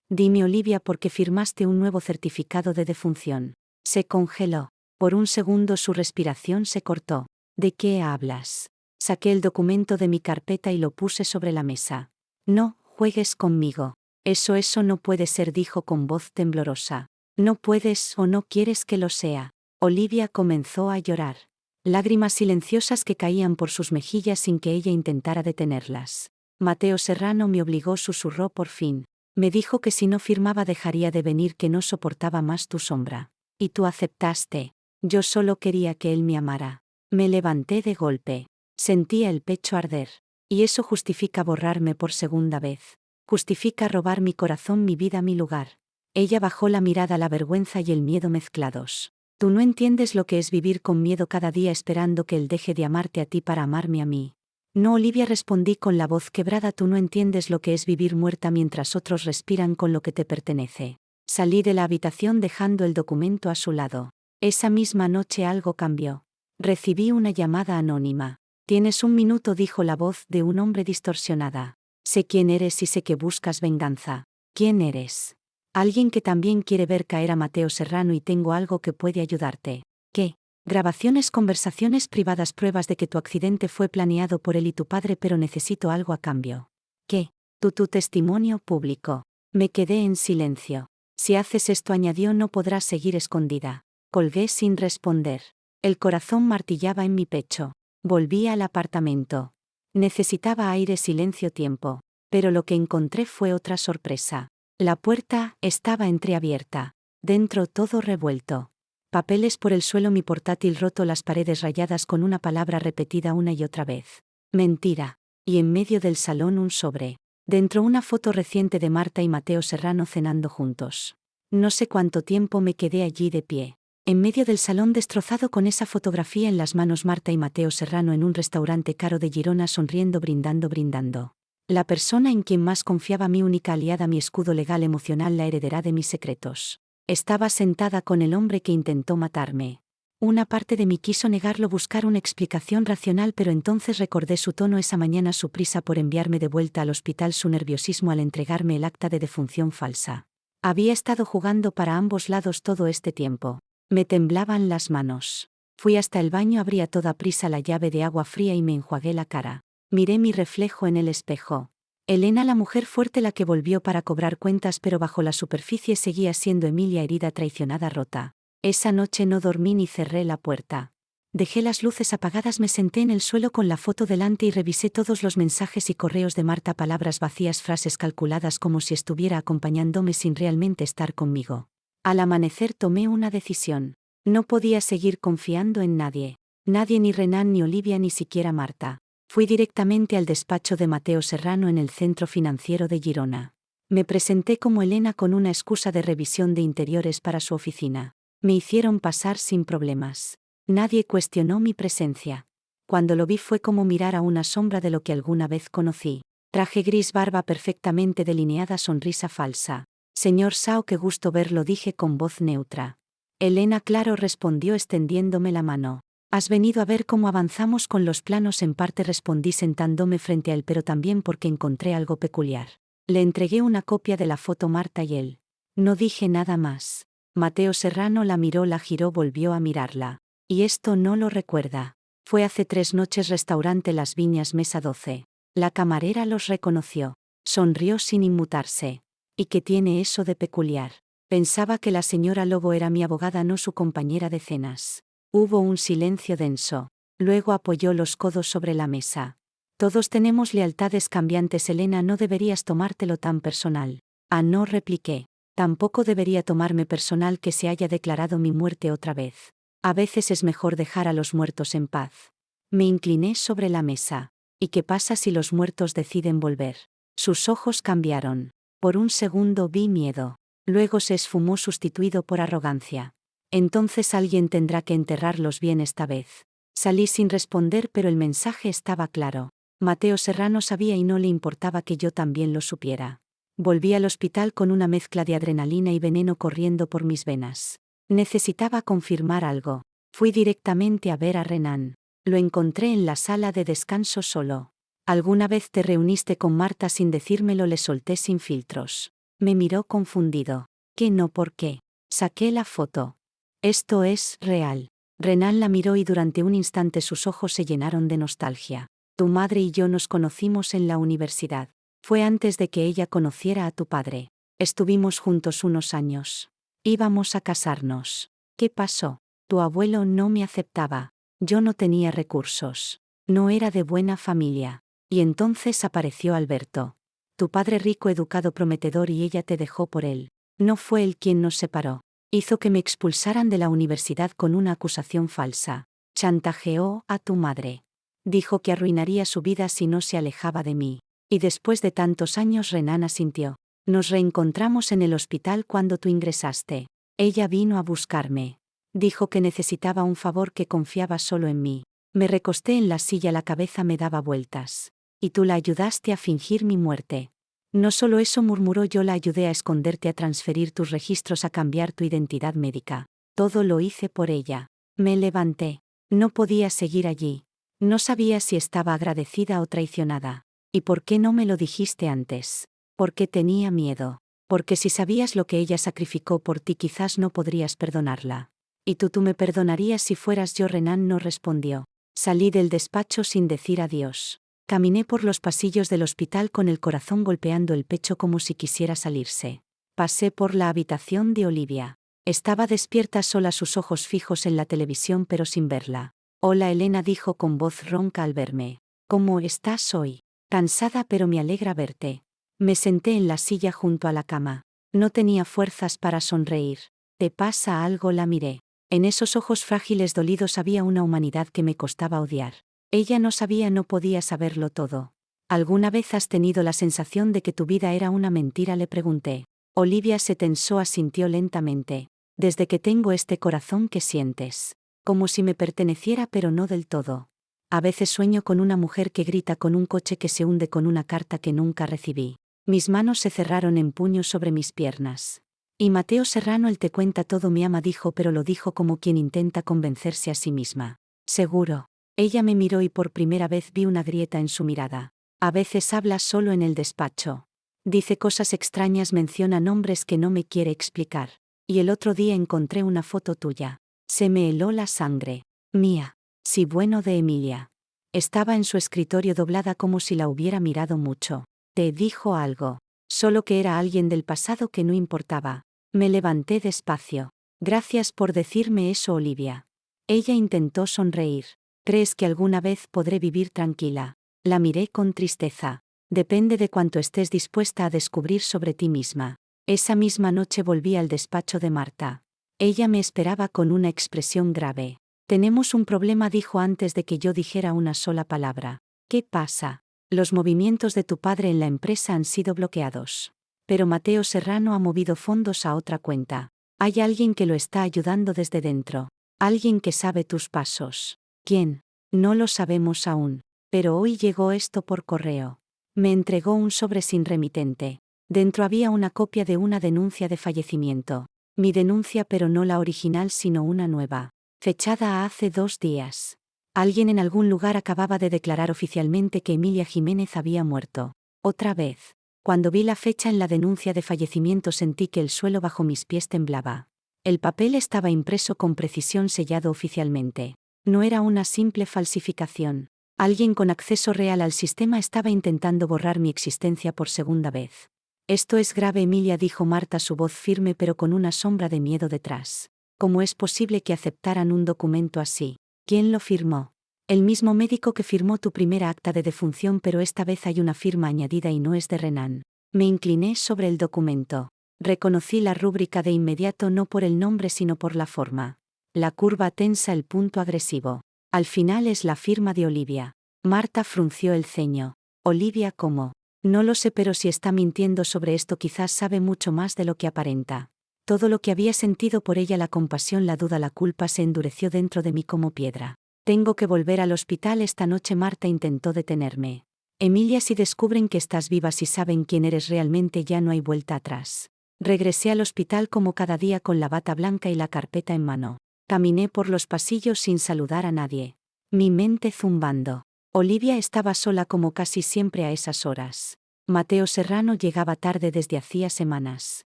Dime, Olivia, ¿por qué firmaste un nuevo certificado de defunción? Se congeló. Por un segundo su respiración se cortó. ¿De qué hablas? Saqué el documento de mi carpeta y lo puse sobre la mesa. No, juegues conmigo. Eso no puede ser, dijo con voz temblorosa. No puedes o no quieres que lo sea. Olivia comenzó a llorar. Lágrimas silenciosas que caían por sus mejillas sin que ella intentara detenerlas. Mateo Serrano me obligó, susurró por fin. Me dijo que si no firmaba dejaría de venir, que no soportaba más tu sombra. Y tú aceptaste. Yo solo quería que él me amara. Me levanté de golpe. Sentía el pecho arder. Y eso justifica borrarme por segunda vez. Justifica robar mi corazón, mi vida, mi lugar. Ella bajó la mirada, la vergüenza y el miedo mezclados. Tú no entiendes lo que es vivir con miedo cada día esperando que él deje de amarte a ti para amarme a mí. No, Olivia, respondí con la voz quebrada, tú no entiendes lo que es vivir muerta mientras otros respiran con lo que te pertenece. Salí de la habitación dejando el documento a su lado. Esa misma noche algo cambió. Recibí una llamada anónima. Tienes un minuto, dijo la voz de un hombre distorsionada. Sé quién eres y sé que buscas venganza. ¿Quién eres? Alguien que también quiere ver caer a Mateo Serrano y tengo algo que puede ayudarte. ¿Qué? Grabaciones, conversaciones privadas, pruebas de que tu accidente fue planeado por él y tu padre, pero necesito algo a cambio. ¿Qué? Tu testimonio público. Me quedé en silencio. Si haces esto, añadió, no podrás seguir escondida. Colgué sin responder. El corazón martillaba en mi pecho. Volví al apartamento. Necesitaba aire, silencio, tiempo. Pero lo que encontré fue otra sorpresa. La puerta estaba entreabierta. Dentro todo revuelto. Papeles por el suelo, mi portátil roto, las paredes rayadas con una palabra repetida una y otra vez. Mentira. Y en medio del salón un sobre. Dentro una foto reciente de Marta y Mateo Serrano cenando juntos. No sé cuánto tiempo me quedé allí de pie. En medio del salón destrozado con esa fotografía en las manos, Marta y Mateo Serrano en un restaurante caro de Girona sonriendo, brindando. La persona en quien más confiaba, mi única aliada, mi escudo legal emocional, la heredera de mis secretos. Estaba sentada con el hombre que intentó matarme. Una parte de mí quiso negarlo, buscar una explicación racional, pero entonces recordé su tono esa mañana, su prisa por enviarme de vuelta al hospital, su nerviosismo al entregarme el acta de defunción falsa. Había estado jugando para ambos lados todo este tiempo. Me temblaban las manos. Fui hasta el baño, abrí a toda prisa la llave de agua fría y me enjuagué la cara. Miré mi reflejo en el espejo. Elena, la mujer fuerte, la que volvió para cobrar cuentas, pero bajo la superficie seguía siendo Emilia, herida, traicionada, rota. Esa noche no dormí ni cerré la puerta. Dejé las luces apagadas, me senté en el suelo con la foto delante y revisé todos los mensajes y correos de Marta, palabras vacías, frases calculadas como si estuviera acompañándome sin realmente estar conmigo. Al amanecer tomé una decisión. No podía seguir confiando en nadie. Nadie, ni Renan, ni Olivia, ni siquiera Marta. Fui directamente al despacho de Mateo Serrano en el centro financiero de Girona. Me presenté como Elena con una excusa de revisión de interiores para su oficina. Me hicieron pasar sin problemas. Nadie cuestionó mi presencia. Cuando lo vi fue como mirar a una sombra de lo que alguna vez conocí. Traje gris, barba perfectamente delineada, sonrisa falsa. Señor Sao, qué gusto verlo, dije con voz neutra. Elena, claro, respondió extendiéndome la mano. Has venido a ver cómo avanzamos con los planos. En parte, respondí sentándome frente a él, pero también porque encontré algo peculiar. Le entregué una copia de la foto, Marta y él. No dije nada más. Mateo Serrano la miró, la giró, volvió a mirarla. Y esto no lo recuerda. Fue hace 3 noches, restaurante Las Viñas, mesa 12. La camarera los reconoció. Sonrió sin inmutarse. ¿Y qué tiene eso de peculiar? Pensaba que la señora Lobo era mi abogada, no su compañera de cenas. Hubo un silencio denso. Luego apoyó los codos sobre la mesa. Todos tenemos lealtades cambiantes, Elena, no deberías tomártelo tan personal. Ah, no, repliqué. Tampoco debería tomarme personal que se haya declarado mi muerte otra vez. A veces es mejor dejar a los muertos en paz. Me incliné sobre la mesa. ¿Y qué pasa si los muertos deciden volver? Sus ojos cambiaron. Por un segundo vi miedo. Luego se esfumó, sustituido por arrogancia. Entonces alguien tendrá que enterrarlos bien esta vez. Salí sin responder, pero el mensaje estaba claro. Mateo Serrano sabía y no le importaba que yo también lo supiera. Volví al hospital con una mezcla de adrenalina y veneno corriendo por mis venas. Necesitaba confirmar algo. Fui directamente a ver a Renan. Lo encontré en la sala de descanso solo. ¿Alguna vez te reuniste con Marta sin decírmelo?, le solté sin filtros. Me miró confundido. ¿Qué no? ¿Por qué? Saqué la foto. Esto es real. Renan la miró y durante un instante sus ojos se llenaron de nostalgia. Tu madre y yo nos conocimos en la universidad. Fue antes de que ella conociera a tu padre. Estuvimos juntos unos años. Íbamos a casarnos. ¿Qué pasó? Tu abuelo no me aceptaba. Yo no tenía recursos. No era de buena familia. Y entonces apareció Alberto. Tu padre rico, educado, prometedor, y ella te dejó por él. No fue él quien nos separó. Hizo que me expulsaran de la universidad con una acusación falsa. Chantajeó a tu madre. Dijo que arruinaría su vida si no se alejaba de mí. Y después de tantos años Renan asintió. Nos reencontramos en el hospital cuando tú ingresaste. Ella vino a buscarme. Dijo que necesitaba un favor, que confiaba solo en mí. Me recosté en la silla, la cabeza me daba vueltas. Y tú la ayudaste a fingir mi muerte. No solo eso, murmuró, yo la ayudé a esconderte, a transferir tus registros, a cambiar tu identidad médica. Todo lo hice por ella. Me levanté. No podía seguir allí. No sabía si estaba agradecida o traicionada. ¿Y por qué no me lo dijiste antes? Porque tenía miedo. Porque si sabías lo que ella sacrificó por ti, quizás no podrías perdonarla. ¿Y tú me perdonarías si fueras yo? Renan no respondió. Salí del despacho sin decir adiós. Caminé por los pasillos del hospital con el corazón golpeando el pecho como si quisiera salirse. Pasé por la habitación de Olivia. Estaba despierta sola, sus ojos fijos en la televisión pero sin verla. Hola, Elena, dijo con voz ronca al verme. ¿Cómo estás hoy? Cansada, pero me alegra verte. Me senté en la silla junto a la cama. No tenía fuerzas para sonreír. ¿Te pasa algo? La miré. En esos ojos frágiles, dolidos, había una humanidad que me costaba odiar. Ella no sabía, no podía saberlo todo. ¿Alguna vez has tenido la sensación de que tu vida era una mentira?, le pregunté. Olivia se tensó, asintió lentamente. Desde que tengo este corazón que sientes. Como si me perteneciera, pero no del todo. A veces sueño con una mujer que grita, con un coche que se hunde, con una carta que nunca recibí. Mis manos se cerraron en puños sobre mis piernas. Y Mateo Serrano, él te cuenta todo, me ama, dijo, pero lo dijo como quien intenta convencerse a sí misma. Seguro. Ella me miró y por primera vez vi una grieta en su mirada. A veces habla solo en el despacho. Dice cosas extrañas, menciona nombres que no me quiere explicar. Y el otro día encontré una foto tuya. Se me heló la sangre. Mía. Sí, bueno, de Emilia. Estaba en su escritorio doblada como si la hubiera mirado mucho. Te dijo algo. Solo que era alguien del pasado que no importaba. Me levanté despacio. Gracias por decirme eso, Olivia. Ella intentó sonreír. ¿Crees que alguna vez podré vivir tranquila? La miré con tristeza. Depende de cuánto estés dispuesta a descubrir sobre ti misma. Esa misma noche volví al despacho de Marta. Ella me esperaba con una expresión grave. Tenemos un problema, dijo antes de que yo dijera una sola palabra. ¿Qué pasa? Los movimientos de tu padre en la empresa han sido bloqueados. Pero Mateo Serrano ha movido fondos a otra cuenta. Hay alguien que lo está ayudando desde dentro. Alguien que sabe tus pasos. ¿Quién? No lo sabemos aún. Pero hoy llegó esto por correo. Me entregó un sobre sin remitente. Dentro había una copia de una denuncia de fallecimiento. Mi denuncia, pero no la original, sino una nueva. Fechada a hace 2 días. Alguien en algún lugar acababa de declarar oficialmente que Emilia Jiménez había muerto. Otra vez. Cuando vi la fecha en la denuncia de fallecimiento sentí que el suelo bajo mis pies temblaba. El papel estaba impreso con precisión, sellado oficialmente. No era una simple falsificación. Alguien con acceso real al sistema estaba intentando borrar mi existencia por segunda vez. Esto es grave, Emilia, dijo Marta, su voz firme pero con una sombra de miedo detrás. ¿Cómo es posible que aceptaran un documento así? ¿Quién lo firmó? El mismo médico que firmó tu primera acta de defunción, pero esta vez hay una firma añadida y no es de Renan. Me incliné sobre el documento. Reconocí la rúbrica de inmediato, no por el nombre sino por la forma. La curva tensa, el punto agresivo. Al final es la firma de Olivia. Marta frunció el ceño. Olivia, ¿cómo? No lo sé, pero si está mintiendo sobre esto, quizás sabe mucho más de lo que aparenta. Todo lo que había sentido por ella, la compasión, la duda, la culpa, se endureció dentro de mí como piedra. Tengo que volver al hospital esta noche. Marta intentó detenerme. Emilia, si descubren que estás viva, si saben quién eres realmente, ya no hay vuelta atrás. Regresé al hospital como cada día con la bata blanca y la carpeta en mano. Caminé por los pasillos sin saludar a nadie. Mi mente zumbando. Olivia estaba sola como casi siempre a esas horas. Mateo Serrano llegaba tarde desde hacía semanas.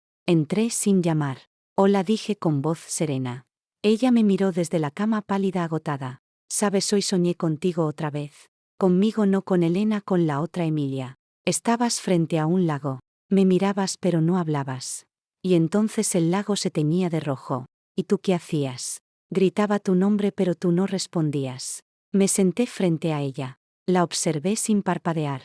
Entré sin llamar. Hola, dije con voz serena. Ella me miró desde la cama, pálida, agotada. Sabes, hoy soñé contigo otra vez. Conmigo, no con Elena, con la otra Emilia. Estabas frente a un lago. Me mirabas pero no hablabas. Y entonces el lago se teñía de rojo. ¿Y tú qué hacías? Gritaba tu nombre pero tú no respondías. Me senté frente a ella. La observé sin parpadear.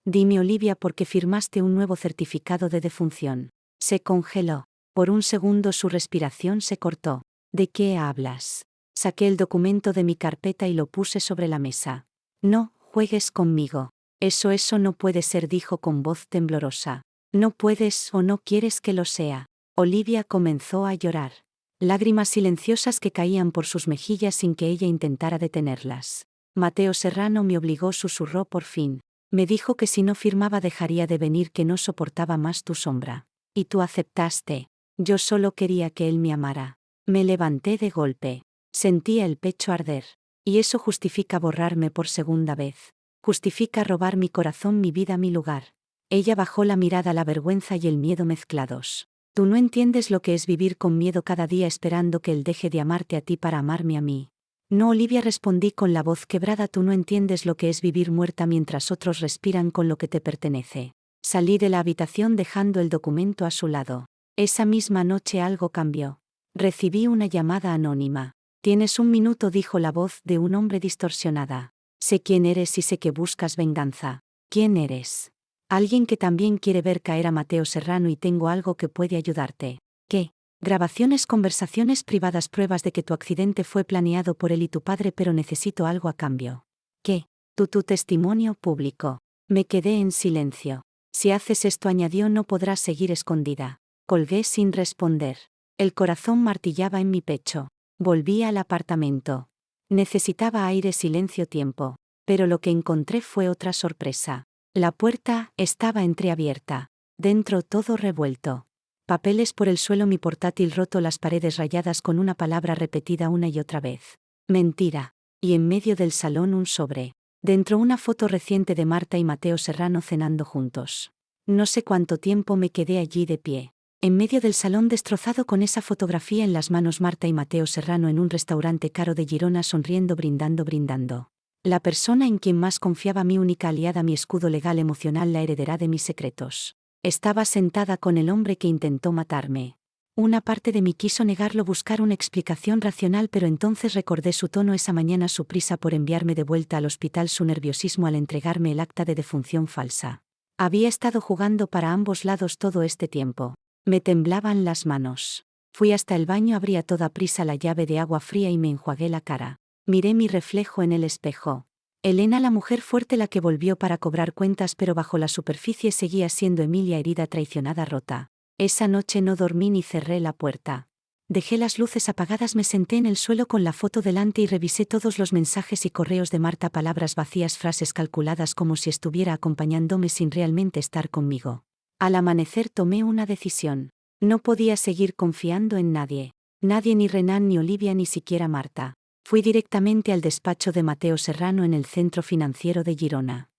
Dime, Olivia, ¿por qué firmaste un nuevo certificado de defunción? Se congeló. Por un segundo su respiración se cortó. ¿De qué hablas? Saqué el documento de mi carpeta y lo puse sobre la mesa. No, juegues conmigo. Eso no puede ser, dijo con voz temblorosa. No puedes o no quieres que lo sea. Olivia comenzó a llorar. Lágrimas silenciosas que caían por sus mejillas sin que ella intentara detenerlas. Mateo Serrano me obligó, susurró por fin. Me dijo que si no firmaba dejaría de venir, que no soportaba más tu sombra. Y tú aceptaste. Yo solo quería que él me amara. Me levanté de golpe. Sentía el pecho arder. Y eso justifica borrarme por segunda vez. Justifica robar mi corazón, mi vida, mi lugar. Ella bajó la mirada, la vergüenza y el miedo mezclados. Tú no entiendes lo que es vivir con miedo cada día esperando que él deje de amarte a ti para amarme a mí. No, Olivia, respondí con la voz quebrada, tú no entiendes lo que es vivir muerta mientras otros respiran con lo que te pertenece. Salí de la habitación dejando el documento a su lado. Esa misma noche algo cambió. Recibí una llamada anónima. Tienes un minuto, dijo la voz de un hombre distorsionada. Sé quién eres y sé que buscas venganza. ¿Quién eres? Alguien que también quiere ver caer a Mateo Serrano y tengo algo que puede ayudarte. ¿Qué? Grabaciones, conversaciones privadas, pruebas de que tu accidente fue planeado por él y tu padre, pero necesito algo a cambio. ¿Qué? Tu testimonio público. Me quedé en silencio. Si haces esto, añadió, no podrás seguir escondida. Colgué sin responder. El corazón martillaba en mi pecho. Volví al apartamento. Necesitaba aire, silencio, tiempo. Pero lo que encontré fue otra sorpresa. La puerta estaba entreabierta. Dentro todo revuelto. Papeles por el suelo, mi portátil roto, las paredes rayadas con una palabra repetida una y otra vez. Mentira. Y en medio del salón un sobre. Dentro una foto reciente de Marta y Mateo Serrano cenando juntos. No sé cuánto tiempo me quedé allí de pie. En medio del salón destrozado, con esa fotografía en las manos, Marta y Mateo Serrano en un restaurante caro de Girona, sonriendo, brindando. La persona en quien más confiaba, mi única aliada, mi escudo legal emocional, la heredera de mis secretos. Estaba sentada con el hombre que intentó matarme. Una parte de mí quiso negarlo, buscar una explicación racional, pero entonces recordé su tono esa mañana, su prisa por enviarme de vuelta al hospital, su nerviosismo al entregarme el acta de defunción falsa. Había estado jugando para ambos lados todo este tiempo. Me temblaban las manos. Fui hasta el baño, abrí a toda prisa la llave de agua fría y me enjuagué la cara. Miré mi reflejo en el espejo. Elena, la mujer fuerte, la que volvió para cobrar cuentas, pero bajo la superficie seguía siendo Emilia, herida, traicionada, rota. Esa noche no dormí ni cerré la puerta. Dejé las luces apagadas, me senté en el suelo con la foto delante y revisé todos los mensajes y correos de Marta, palabras vacías, frases calculadas, como si estuviera acompañándome sin realmente estar conmigo. Al amanecer tomé una decisión. No podía seguir confiando en nadie. Nadie, ni Renan, ni Olivia, ni siquiera Marta. Fui directamente al despacho de Mateo Serrano en el centro financiero de Girona.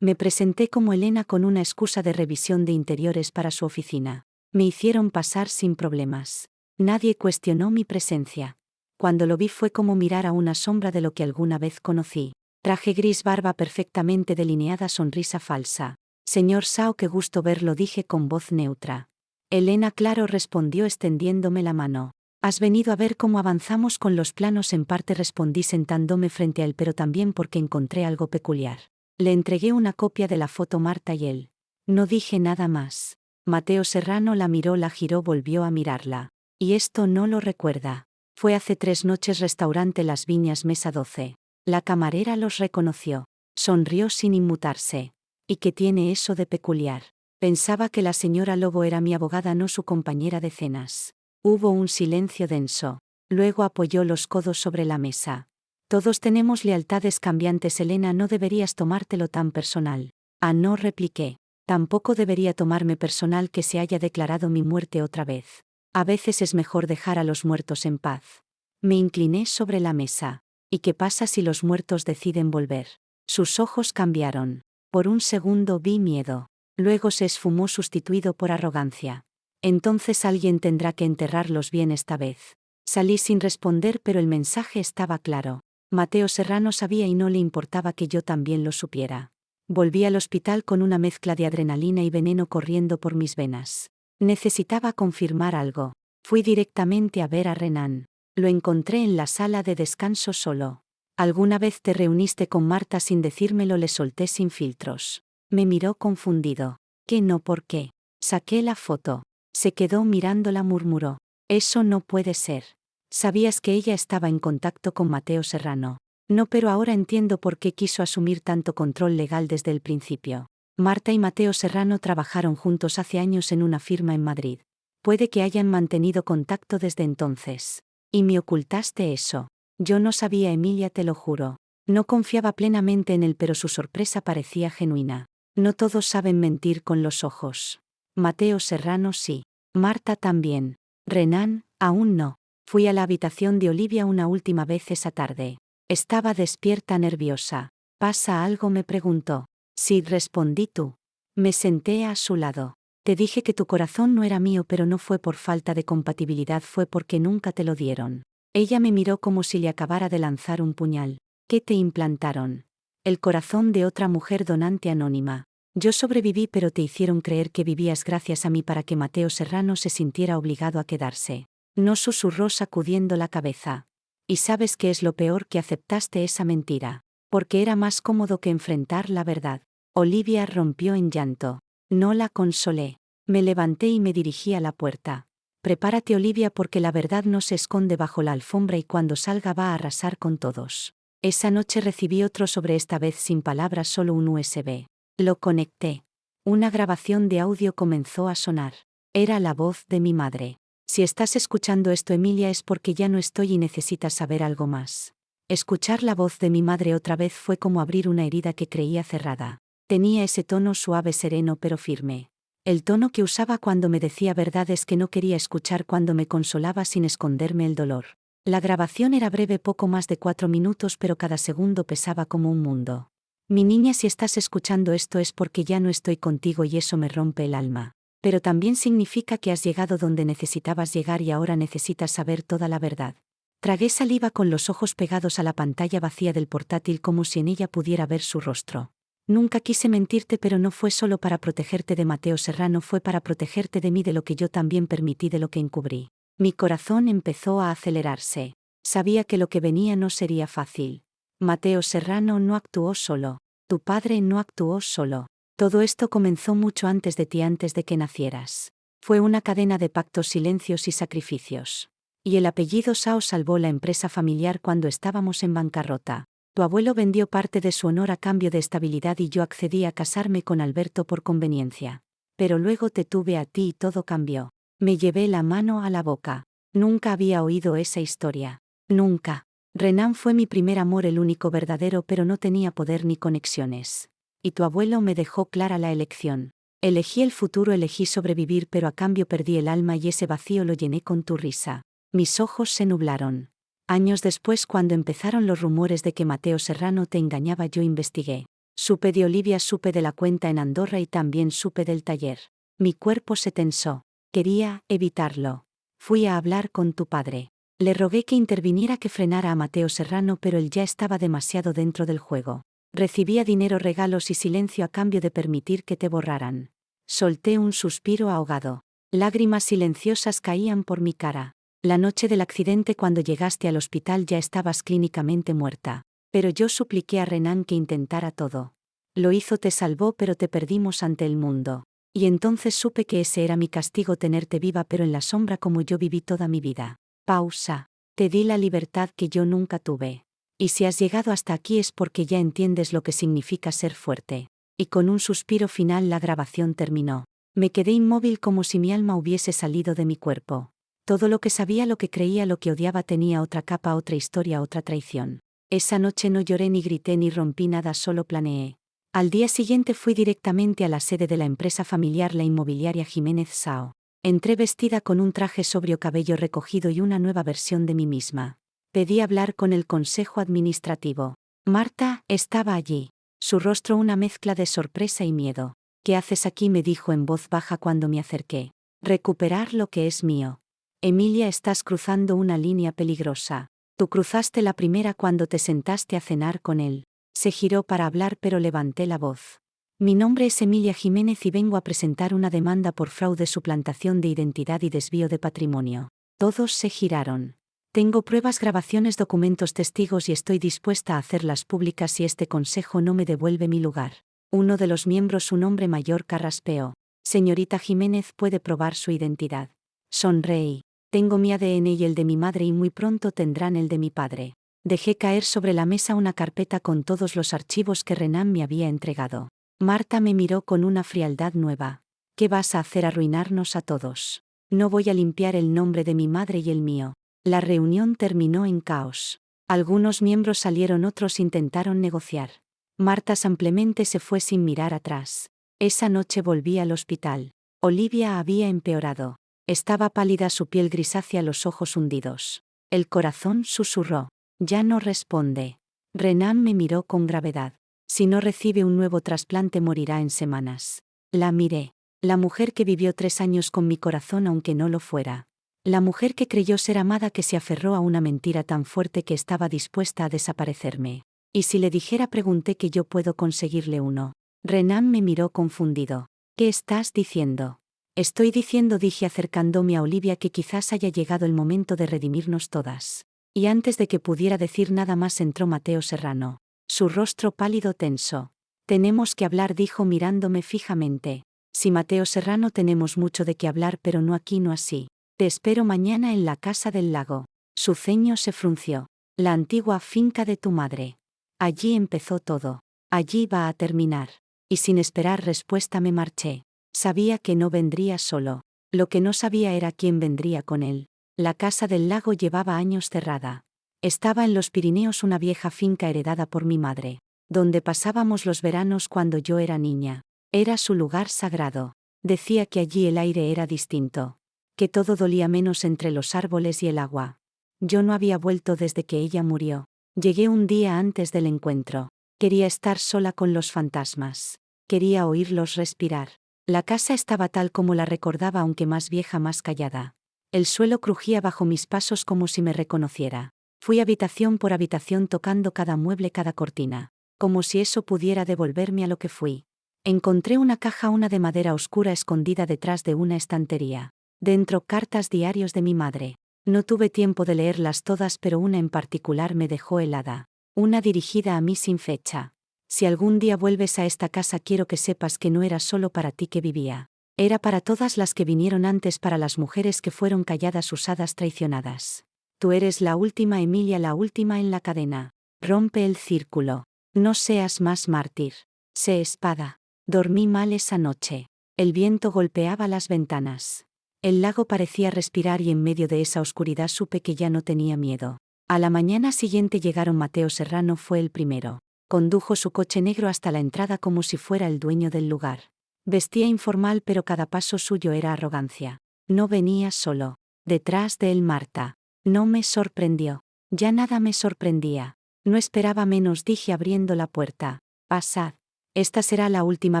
Me presenté como Elena con una excusa de revisión de interiores para su oficina. Me hicieron pasar sin problemas. Nadie cuestionó mi presencia. Cuando lo vi fue como mirar a una sombra de lo que alguna vez conocí. Traje gris, barba perfectamente delineada, sonrisa falsa. Señor Sao, qué gusto verlo, dije con voz neutra. Elena, claro, respondió extendiéndome la mano. Has venido a ver cómo avanzamos con los planos. En parte, respondí sentándome frente a él, pero también porque encontré algo peculiar. Le entregué una copia de la foto, Marta y él. No dije nada más. Mateo Serrano la miró, la giró, volvió a mirarla. Y esto no lo recuerda. Fue hace 3 noches, restaurante Las Viñas, mesa 12. La camarera los reconoció. Sonrió sin inmutarse. ¿Y qué tiene eso de peculiar? Pensaba que la señora Lobo era mi abogada, no su compañera de cenas. Hubo un silencio denso. Luego apoyó los codos sobre la mesa. Todos tenemos lealtades cambiantes, Elena, no deberías tomártelo tan personal. Ah, no, repliqué. Tampoco debería tomarme personal que se haya declarado mi muerte otra vez. A veces es mejor dejar a los muertos en paz. Me incliné sobre la mesa. ¿Y qué pasa si los muertos deciden volver? Sus ojos cambiaron. Por un segundo vi miedo. Luego se esfumó, sustituido por arrogancia. Entonces alguien tendrá que enterrarlos bien esta vez. Salí sin responder, pero el mensaje estaba claro. Mateo Serrano sabía y no le importaba que yo también lo supiera. Volví al hospital con una mezcla de adrenalina y veneno corriendo por mis venas. Necesitaba confirmar algo. Fui directamente a ver a Renan. Lo encontré en la sala de descanso solo. ¿Alguna vez te reuniste con Marta sin decírmelo? Le solté sin filtros. Me miró confundido. ¿Qué no? ¿Por qué? Saqué la foto. Se quedó mirándola, murmuró. Eso no puede ser. Sabías que ella estaba en contacto con Mateo Serrano. No, pero ahora entiendo por qué quiso asumir tanto control legal desde el principio. Marta y Mateo Serrano trabajaron juntos hace años en una firma en Madrid. Puede que hayan mantenido contacto desde entonces. Y me ocultaste eso. Yo no sabía, Emilia, te lo juro. No confiaba plenamente en él, pero su sorpresa parecía genuina. No todos saben mentir con los ojos. Mateo Serrano sí. Marta también. Renan, aún no. Fui a la habitación de Olivia una última vez esa tarde. Estaba despierta, nerviosa. ¿Pasa algo?, me preguntó. Sí, respondí. Tú. Me senté a su lado. Te dije que tu corazón no era mío, pero no fue por falta de compatibilidad, fue porque nunca te lo dieron. Ella me miró como si le acabara de lanzar un puñal. ¿Qué te implantaron? El corazón de otra mujer donante anónima. Yo sobreviví, pero te hicieron creer que vivías gracias a mí para que Mateo Serrano se sintiera obligado a quedarse. No, susurró sacudiendo la cabeza. ¿Y sabes qué es lo peor? Que aceptaste esa mentira. Porque era más cómodo que enfrentar la verdad. Olivia rompió en llanto. No la consolé. Me levanté y me dirigí a la puerta. Prepárate, Olivia, porque la verdad no se esconde bajo la alfombra y cuando salga va a arrasar con todos. Esa noche recibí otro sobre, esta vez sin palabras, solo un USB. Lo conecté. Una grabación de audio comenzó a sonar. Era la voz de mi madre. Si estás escuchando esto, Emilia, es porque ya no estoy y necesitas saber algo más. Escuchar la voz de mi madre otra vez fue como abrir una herida que creía cerrada. Tenía ese tono suave, sereno pero firme. El tono que usaba cuando me decía verdades que no quería escuchar, cuando me consolaba sin esconderme el dolor. La grabación era breve, poco más de 4 minutos, pero cada segundo pesaba como un mundo. Mi niña, si estás escuchando esto es porque ya no estoy contigo y eso me rompe el alma. Pero también significa que has llegado donde necesitabas llegar y ahora necesitas saber toda la verdad. Tragué saliva con los ojos pegados a la pantalla vacía del portátil, como si en ella pudiera ver su rostro. Nunca quise mentirte, pero no fue solo para protegerte de Mateo Serrano, fue para protegerte de mí, de lo que yo también permití, de lo que encubrí. Mi corazón empezó a acelerarse. Sabía que lo que venía no sería fácil. Mateo Serrano no actuó solo. Tu padre no actuó solo. Todo esto comenzó mucho antes de ti, antes de que nacieras. Fue una cadena de pactos, silencios y sacrificios. Y el apellido Sao salvó la empresa familiar cuando estábamos en bancarrota. Tu abuelo vendió parte de su honor a cambio de estabilidad y yo accedí a casarme con Alberto por conveniencia. Pero luego te tuve a ti y todo cambió. Me llevé la mano a la boca. Nunca había oído esa historia. Nunca. Renan fue mi primer amor, el único verdadero, pero no tenía poder ni conexiones. Y tu abuelo me dejó clara la elección. Elegí el futuro, elegí sobrevivir, pero a cambio perdí el alma y ese vacío lo llené con tu risa. Mis ojos se nublaron. Años después, cuando empezaron los rumores de que Mateo Serrano te engañaba, yo investigué. Supe de Olivia, supe de la cuenta en Andorra y también supe del taller. Mi cuerpo se tensó. Quería evitarlo. Fui a hablar con tu padre. Le rogué que interviniera, que frenara a Mateo Serrano, pero él ya estaba demasiado dentro del juego. Recibía dinero, regalos y silencio a cambio de permitir que te borraran. Solté un suspiro ahogado. Lágrimas silenciosas caían por mi cara. La noche del accidente, cuando llegaste al hospital, ya estabas clínicamente muerta. Pero yo supliqué a Renan que intentara todo. Lo hizo, te salvó, pero te perdimos ante el mundo. Y entonces supe que ese era mi castigo, tenerte viva pero en la sombra, como yo viví toda mi vida. Pausa. Te di la libertad que yo nunca tuve. Y si has llegado hasta aquí es porque ya entiendes lo que significa ser fuerte. Y con un suspiro final la grabación terminó. Me quedé inmóvil, como si mi alma hubiese salido de mi cuerpo. Todo lo que sabía, lo que creía, lo que odiaba tenía otra capa, otra historia, otra traición. Esa noche no lloré ni grité ni rompí nada, solo planeé. Al día siguiente fui directamente a la sede de la empresa familiar, la inmobiliaria Jiménez Sao. Entré vestida con un traje sobrio, cabello recogido y una nueva versión de mí misma. Pedí hablar con el consejo administrativo. Marta estaba allí. Su rostro una mezcla de sorpresa y miedo. ¿Qué haces aquí?, me dijo en voz baja cuando me acerqué. Recuperar lo que es mío. Emilia, estás cruzando una línea peligrosa. Tú cruzaste la primera cuando te sentaste a cenar con él. Se giró para hablar, pero levanté la voz. Mi nombre es Emilia Jiménez y vengo a presentar una demanda por fraude, suplantación de identidad y desvío de patrimonio. Todos se giraron. Tengo pruebas, grabaciones, documentos, testigos y estoy dispuesta a hacerlas públicas si este consejo no me devuelve mi lugar. Uno de los miembros, un hombre mayor, carraspeó. Señorita Jiménez puede probar su identidad. Sonreí. Tengo mi ADN y el de mi madre y muy pronto tendrán el de mi padre. Dejé caer sobre la mesa una carpeta con todos los archivos que Renan me había entregado. Marta me miró con una frialdad nueva. ¿Qué vas a hacer? Arruinarnos a todos. No voy a limpiar el nombre de mi madre y el mío. La reunión terminó en caos. Algunos miembros salieron, otros intentaron negociar. Marta simplemente se fue sin mirar atrás. Esa noche volví al hospital. Olivia había empeorado. Estaba pálida, su piel grisácea, los ojos hundidos. El corazón susurró. Ya no responde. Renan me miró con gravedad. Si no recibe un nuevo trasplante morirá en semanas. La miré. La mujer que vivió 3 años con mi corazón aunque no lo fuera. La mujer que creyó ser amada, que se aferró a una mentira tan fuerte que estaba dispuesta a desaparecerme. ¿Y si le dijera? Pregunté. Que yo puedo conseguirle uno. Renan me miró confundido. ¿Qué estás diciendo? Estoy diciendo, dije acercándome a Olivia, que quizás haya llegado el momento de redimirnos todas. Y antes de que pudiera decir nada más entró Mateo Serrano. Su rostro pálido tenso. Tenemos que hablar, dijo mirándome fijamente. Sí, Mateo Serrano, tenemos mucho de qué hablar, pero no aquí, no así. Te espero mañana en la casa del lago. Su ceño se frunció. La antigua finca de tu madre. Allí empezó todo. Allí va a terminar. Y sin esperar respuesta me marché. Sabía que no vendría solo. Lo que no sabía era quién vendría con él. La casa del lago llevaba años cerrada. Estaba en los Pirineos, una vieja finca heredada por mi madre, donde pasábamos los veranos cuando yo era niña. Era su lugar sagrado. Decía que allí el aire era distinto, que todo dolía menos entre los árboles y el agua. Yo no había vuelto desde que ella murió. Llegué un día antes del encuentro. Quería estar sola con los fantasmas. Quería oírlos respirar. La casa estaba tal como la recordaba, aunque más vieja, más callada. El suelo crujía bajo mis pasos como si me reconociera. Fui habitación por habitación tocando cada mueble, cada cortina, como si eso pudiera devolverme a lo que fui. Encontré una caja, una de madera oscura, escondida detrás de una estantería. Dentro, cartas, diarios de mi madre. No tuve tiempo de leerlas todas, pero una en particular me dejó helada. Una dirigida a mí sin fecha. Si algún día vuelves a esta casa, quiero que sepas que no era solo para ti que vivía. Era para todas las que vinieron antes, para las mujeres que fueron calladas, usadas, traicionadas. Tú eres la última, Emilia, la última en la cadena. Rompe el círculo. No seas más mártir. Sé espada. Dormí mal esa noche. El viento golpeaba las ventanas. El lago parecía respirar y en medio de esa oscuridad supe que ya no tenía miedo. A la mañana siguiente llegaron. Mateo Serrano fue el primero. Condujo su coche negro hasta la entrada como si fuera el dueño del lugar. Vestía informal, pero cada paso suyo era arrogancia. No venía solo. Detrás de él Marta. No me sorprendió. Ya nada me sorprendía. No esperaba menos, dije abriendo la puerta. Pasad. Esta será la última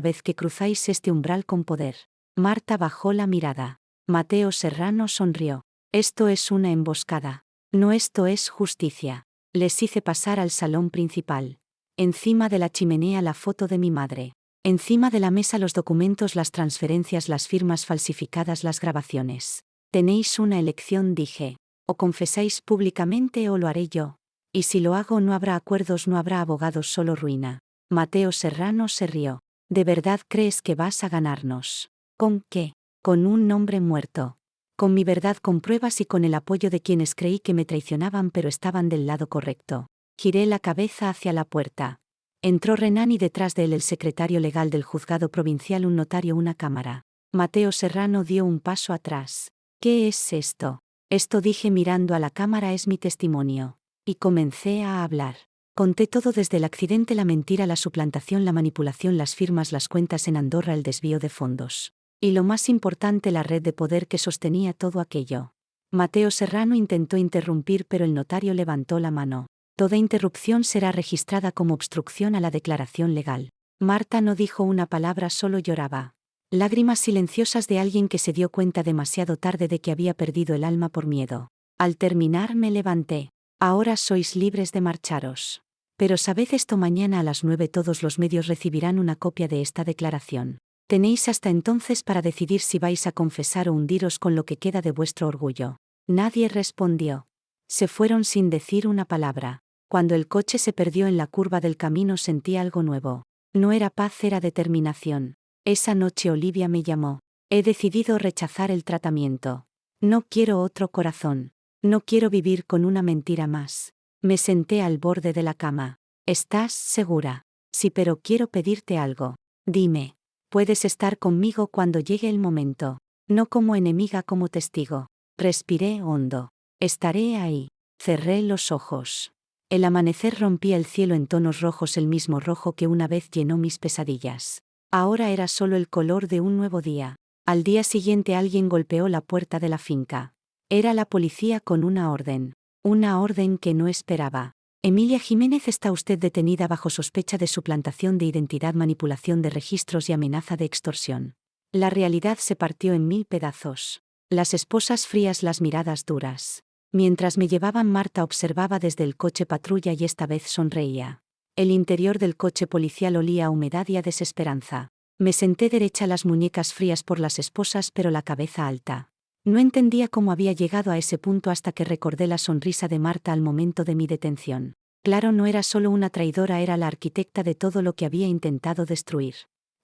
vez que cruzáis este umbral con poder. Marta bajó la mirada. Mateo Serrano sonrió. Esto es una emboscada. No, esto es justicia. Les hice pasar al salón principal. Encima de la chimenea la foto de mi madre. Encima de la mesa los documentos, las transferencias, las firmas falsificadas, las grabaciones. Tenéis una elección, dije. O confesáis públicamente o lo haré yo. Y si lo hago no habrá acuerdos, no habrá abogados, solo ruina. Mateo Serrano se rió. ¿De verdad crees que vas a ganarnos? ¿Con qué? Con un hombre muerto. Con mi verdad, con pruebas y con el apoyo de quienes creí que me traicionaban pero estaban del lado correcto. Giré la cabeza hacia la puerta. Entró Renan y detrás de él el secretario legal del juzgado provincial, un notario, una cámara. Mateo Serrano dio un paso atrás. ¿Qué es esto? Esto, dije mirando a la cámara, es mi testimonio. Y comencé a hablar. Conté todo, desde el accidente, la mentira, la suplantación, la manipulación, las firmas, las cuentas en Andorra, el desvío de fondos. Y lo más importante, la red de poder que sostenía todo aquello. Mateo Serrano intentó interrumpir, pero el notario levantó la mano. Toda interrupción será registrada como obstrucción a la declaración legal. Marta no dijo una palabra, solo lloraba. Lágrimas silenciosas de alguien que se dio cuenta demasiado tarde de que había perdido el alma por miedo. Al terminar me levanté. Ahora sois libres de marcharos. Pero sabed esto: mañana a las 9 todos los medios recibirán una copia de esta declaración. Tenéis hasta entonces para decidir si vais a confesar o hundiros con lo que queda de vuestro orgullo. Nadie respondió. Se fueron sin decir una palabra. Cuando el coche se perdió en la curva del camino sentí algo nuevo. No era paz, era determinación. Esa noche Olivia me llamó. He decidido rechazar el tratamiento. No quiero otro corazón. No quiero vivir con una mentira más. Me senté al borde de la cama. ¿Estás segura? Sí, pero quiero pedirte algo. Dime. Puedes estar conmigo cuando llegue el momento. No como enemiga, como testigo. Respiré hondo. Estaré ahí. Cerré los ojos. El amanecer rompía el cielo en tonos rojos, el mismo rojo que una vez llenó mis pesadillas. Ahora era solo el color de un nuevo día. Al día siguiente alguien golpeó la puerta de la finca. Era la policía con una orden. Una orden que no esperaba. Emilia Jiménez, está usted detenida bajo sospecha de suplantación de identidad, manipulación de registros y amenaza de extorsión. La realidad se partió en 1000 pedazos. Las esposas frías, las miradas duras. Mientras me llevaban, Marta observaba desde el coche patrulla y esta vez sonreía. El interior del coche policial olía a humedad y a desesperanza. Me senté derecha, las muñecas frías por las esposas pero la cabeza alta. No entendía cómo había llegado a ese punto hasta que recordé la sonrisa de Marta al momento de mi detención. Claro, no era solo una traidora, era la arquitecta de todo lo que había intentado destruir.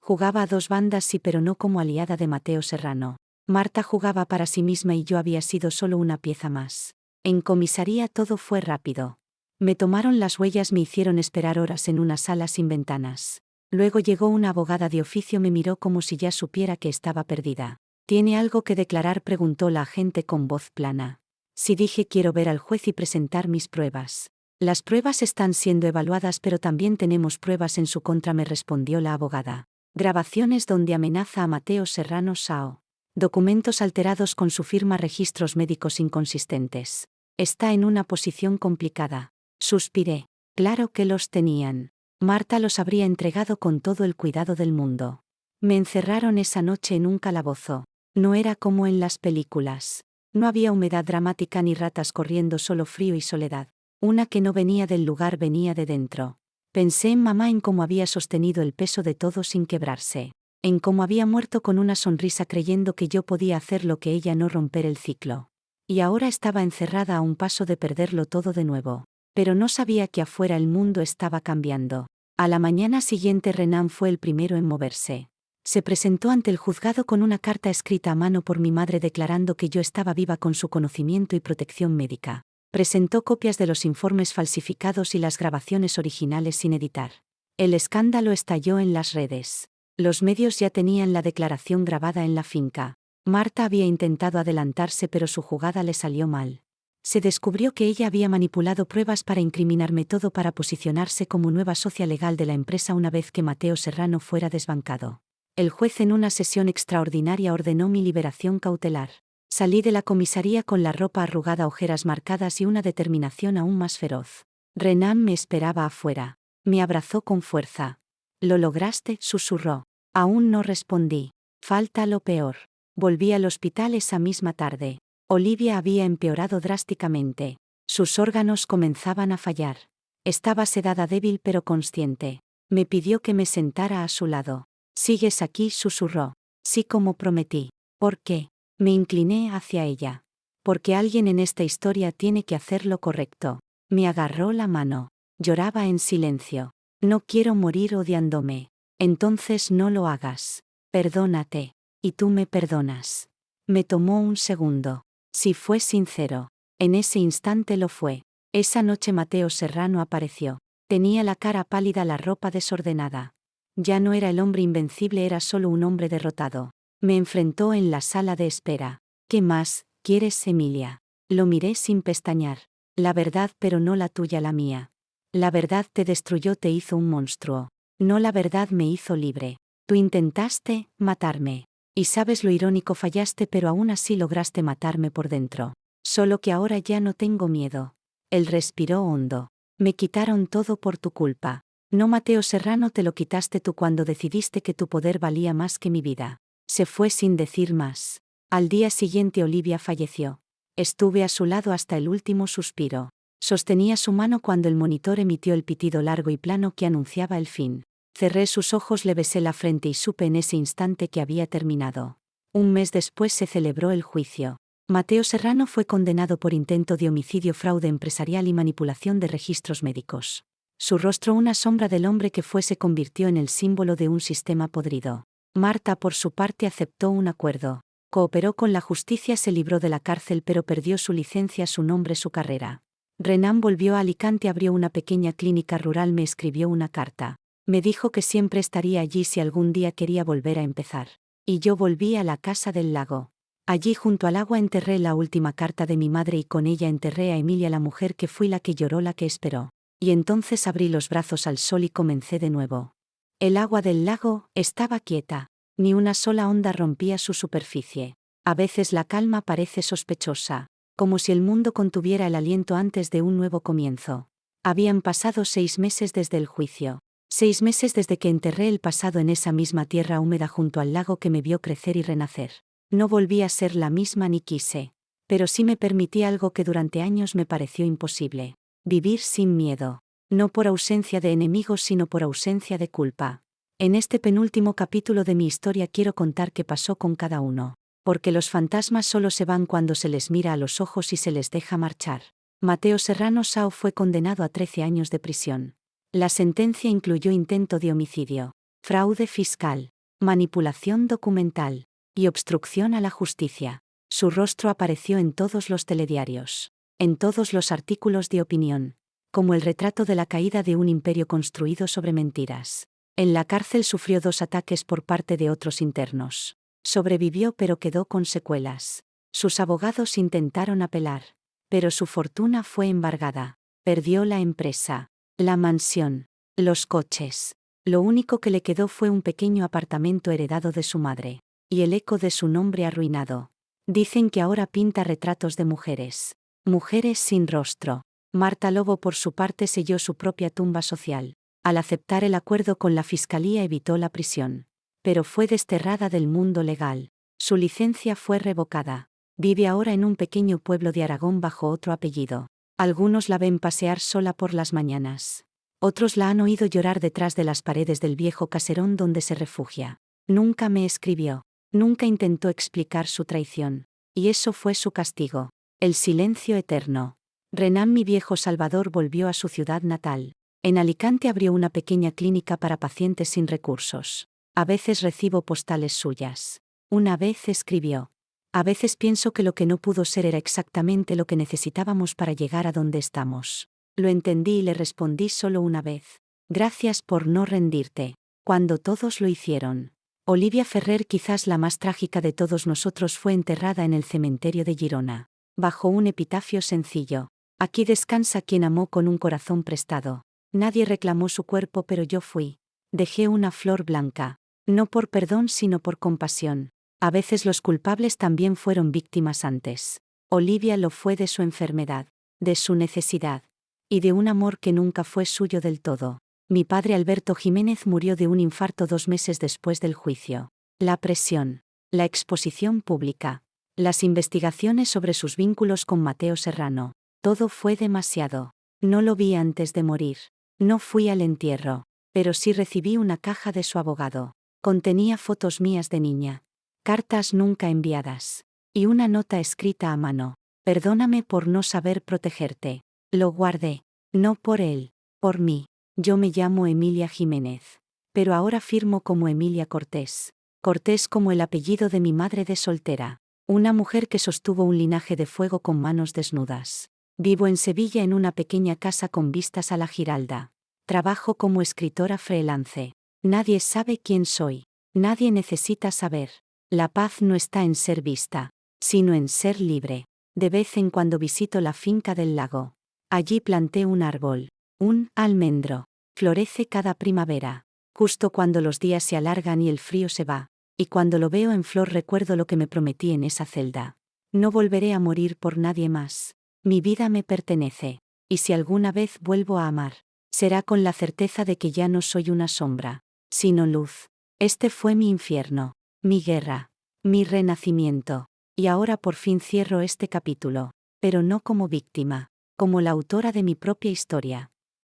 Jugaba a dos bandas, sí, pero no como aliada de Mateo Serrano. Marta jugaba para sí misma y yo había sido solo una pieza más. En comisaría todo fue rápido. Me tomaron las huellas, me hicieron esperar horas en una sala sin ventanas. Luego llegó una abogada de oficio, me miró como si ya supiera que estaba perdida. ¿Tiene algo que declarar?, preguntó la agente con voz plana. Sí, dije, quiero ver al juez y presentar mis pruebas. Las pruebas están siendo evaluadas, pero también tenemos pruebas en su contra, me respondió la abogada. Grabaciones donde amenaza a Mateo Serrano Sao. Documentos alterados con su firma, registros médicos inconsistentes. Está en una posición complicada. Suspiré. Claro que los tenían. Marta los habría entregado con todo el cuidado del mundo. Me encerraron esa noche en un calabozo. No era como en las películas. No había humedad dramática ni ratas corriendo, solo frío y soledad. Una que no venía del lugar, venía de dentro. Pensé en mamá, en cómo había sostenido el peso de todo sin quebrarse. En cómo había muerto con una sonrisa creyendo que yo podía hacer lo que ella, no romper el ciclo. Y ahora estaba encerrada a un paso de perderlo todo de nuevo. Pero no sabía que afuera el mundo estaba cambiando. A la mañana siguiente Renan fue el primero en moverse. Se presentó ante el juzgado con una carta escrita a mano por mi madre declarando que yo estaba viva con su conocimiento y protección médica. Presentó copias de los informes falsificados y las grabaciones originales sin editar. El escándalo estalló en las redes. Los medios ya tenían la declaración grabada en la finca. Marta había intentado adelantarse, pero su jugada le salió mal. Se descubrió que ella había manipulado pruebas para incriminarme, todo para posicionarse como nueva socia legal de la empresa una vez que Mateo Serrano fuera desbancado. El juez, en una sesión extraordinaria, ordenó mi liberación cautelar. Salí de la comisaría con la ropa arrugada, ojeras marcadas y una determinación aún más feroz. Renan me esperaba afuera. Me abrazó con fuerza. «Lo lograste», susurró. Aún no respondí. Falta lo peor. Volví al hospital esa misma tarde. Olivia había empeorado drásticamente. Sus órganos comenzaban a fallar. Estaba sedada, débil pero consciente. Me pidió que me sentara a su lado. «¿Sigues aquí?», susurró. «Sí, como prometí». «¿Por qué?». Me incliné hacia ella. «Porque alguien en esta historia tiene que hacer lo correcto». Me agarró la mano. Lloraba en silencio. «No quiero morir odiándome». «Entonces no lo hagas. Perdónate. Y tú me perdonas». Me tomó un segundo. Si fue sincero. En ese instante lo fue. Esa noche Mateo Serrano apareció. Tenía la cara pálida, la ropa desordenada. Ya no era el hombre invencible, era solo un hombre derrotado. Me enfrentó en la sala de espera. «¿Qué más quieres, Emilia?». Lo miré sin pestañear. «La verdad, pero no la tuya, la mía. La verdad te destruyó, te hizo un monstruo. No, la verdad me hizo libre. Tú intentaste matarme. Y sabes lo irónico, fallaste, pero aún así lograste matarme por dentro. Solo que ahora ya no tengo miedo». Él respiró hondo. «Me quitaron todo por tu culpa. No, Mateo Serrano, te lo quitaste tú cuando decidiste que tu poder valía más que mi vida». Se fue sin decir más. Al día siguiente Olivia falleció. Estuve a su lado hasta el último suspiro. Sostenía su mano cuando el monitor emitió el pitido largo y plano que anunciaba el fin. Cerré sus ojos, le besé la frente y supe en ese instante que había terminado. Un mes después se celebró el juicio. Mateo Serrano fue condenado por intento de homicidio, fraude empresarial y manipulación de registros médicos. Su rostro, una sombra del hombre que fue, se convirtió en el símbolo de un sistema podrido. Marta, por su parte, aceptó un acuerdo. Cooperó con la justicia, se libró de la cárcel, pero perdió su licencia, su nombre, su carrera. Renan volvió a Alicante, abrió una pequeña clínica rural, me escribió una carta. Me dijo que siempre estaría allí si algún día quería volver a empezar. Y yo volví a la casa del lago. Allí junto al agua enterré la última carta de mi madre y con ella enterré a Emilia, la mujer que fui, la que lloró, la que esperó. Y entonces abrí los brazos al sol y comencé de nuevo. El agua del lago estaba quieta. Ni una sola onda rompía su superficie. A veces la calma parece sospechosa, como si el mundo contuviera el aliento antes de un nuevo comienzo. Habían pasado 6 meses desde el juicio. 6 meses desde que enterré el pasado en esa misma tierra húmeda junto al lago que me vio crecer y renacer. No volví a ser la misma ni quise. Pero sí me permití algo que durante años me pareció imposible. Vivir sin miedo. No por ausencia de enemigos, sino por ausencia de culpa. En este penúltimo capítulo de mi historia quiero contar qué pasó con cada uno. Porque los fantasmas solo se van cuando se les mira a los ojos y se les deja marchar. Mateo Serrano Sao fue condenado a 13 años de prisión. La sentencia incluyó intento de homicidio, fraude fiscal, manipulación documental y obstrucción a la justicia. Su rostro apareció en todos los telediarios, en todos los artículos de opinión, como el retrato de la caída de un imperio construido sobre mentiras. En la cárcel sufrió 2 ataques por parte de otros internos. Sobrevivió, pero quedó con secuelas. Sus abogados intentaron apelar, pero su fortuna fue embargada. Perdió la empresa, la mansión, los coches. Lo único que le quedó fue un pequeño apartamento heredado de su madre, y el eco de su nombre arruinado. Dicen que ahora pinta retratos de mujeres. Mujeres sin rostro. Marta Lobo, por su parte, selló su propia tumba social. Al aceptar el acuerdo con la fiscalía evitó la prisión. Pero fue desterrada del mundo legal. Su licencia fue revocada. Vive ahora en un pequeño pueblo de Aragón bajo otro apellido. Algunos la ven pasear sola por las mañanas. Otros la han oído llorar detrás de las paredes del viejo caserón donde se refugia. Nunca me escribió. Nunca intentó explicar su traición. Y eso fue su castigo. El silencio eterno. Renan, mi viejo salvador, volvió a su ciudad natal. En Alicante abrió una pequeña clínica para pacientes sin recursos. A veces recibo postales suyas. Una vez escribió: a veces pienso que lo que no pudo ser era exactamente lo que necesitábamos para llegar a donde estamos. Lo entendí y le respondí solo una vez: gracias por no rendirte, cuando todos lo hicieron. Olivia Ferrer, quizás la más trágica de todos nosotros, fue enterrada en el cementerio de Girona, bajo un epitafio sencillo: aquí descansa quien amó con un corazón prestado. Nadie reclamó su cuerpo, pero yo fui. Dejé una flor blanca, no por perdón sino por compasión. A veces los culpables también fueron víctimas antes. Olivia lo fue de su enfermedad, de su necesidad, y de un amor que nunca fue suyo del todo. Mi padre Alberto Jiménez murió de un infarto 2 meses después del juicio. La presión, la exposición pública, las investigaciones sobre sus vínculos con Mateo Serrano, todo fue demasiado. No lo vi antes de morir. No fui al entierro, pero sí recibí una caja de su abogado. Contenía fotos mías de niña, cartas nunca enviadas, y una nota escrita a mano: perdóname por no saber protegerte. Lo guardé, no por él, por mí. Yo me llamo Emilia Jiménez, pero ahora firmo como Emilia Cortés. Cortés como el apellido de mi madre de soltera, una mujer que sostuvo un linaje de fuego con manos desnudas. Vivo en Sevilla en una pequeña casa con vistas a la Giralda. Trabajo como escritora freelance. Nadie sabe quién soy. Nadie necesita saber. La paz no está en ser vista, sino en ser libre. De vez en cuando visito la finca del lago. Allí planté un árbol, un almendro. Florece cada primavera, justo cuando los días se alargan y el frío se va. Y cuando lo veo en flor recuerdo lo que me prometí en esa celda. No volveré a morir por nadie más. Mi vida me pertenece. Y si alguna vez vuelvo a amar, será con la certeza de que ya no soy una sombra, sino luz. Este fue mi infierno, mi guerra, mi renacimiento. Y ahora por fin cierro este capítulo, pero no como víctima, como la autora de mi propia historia.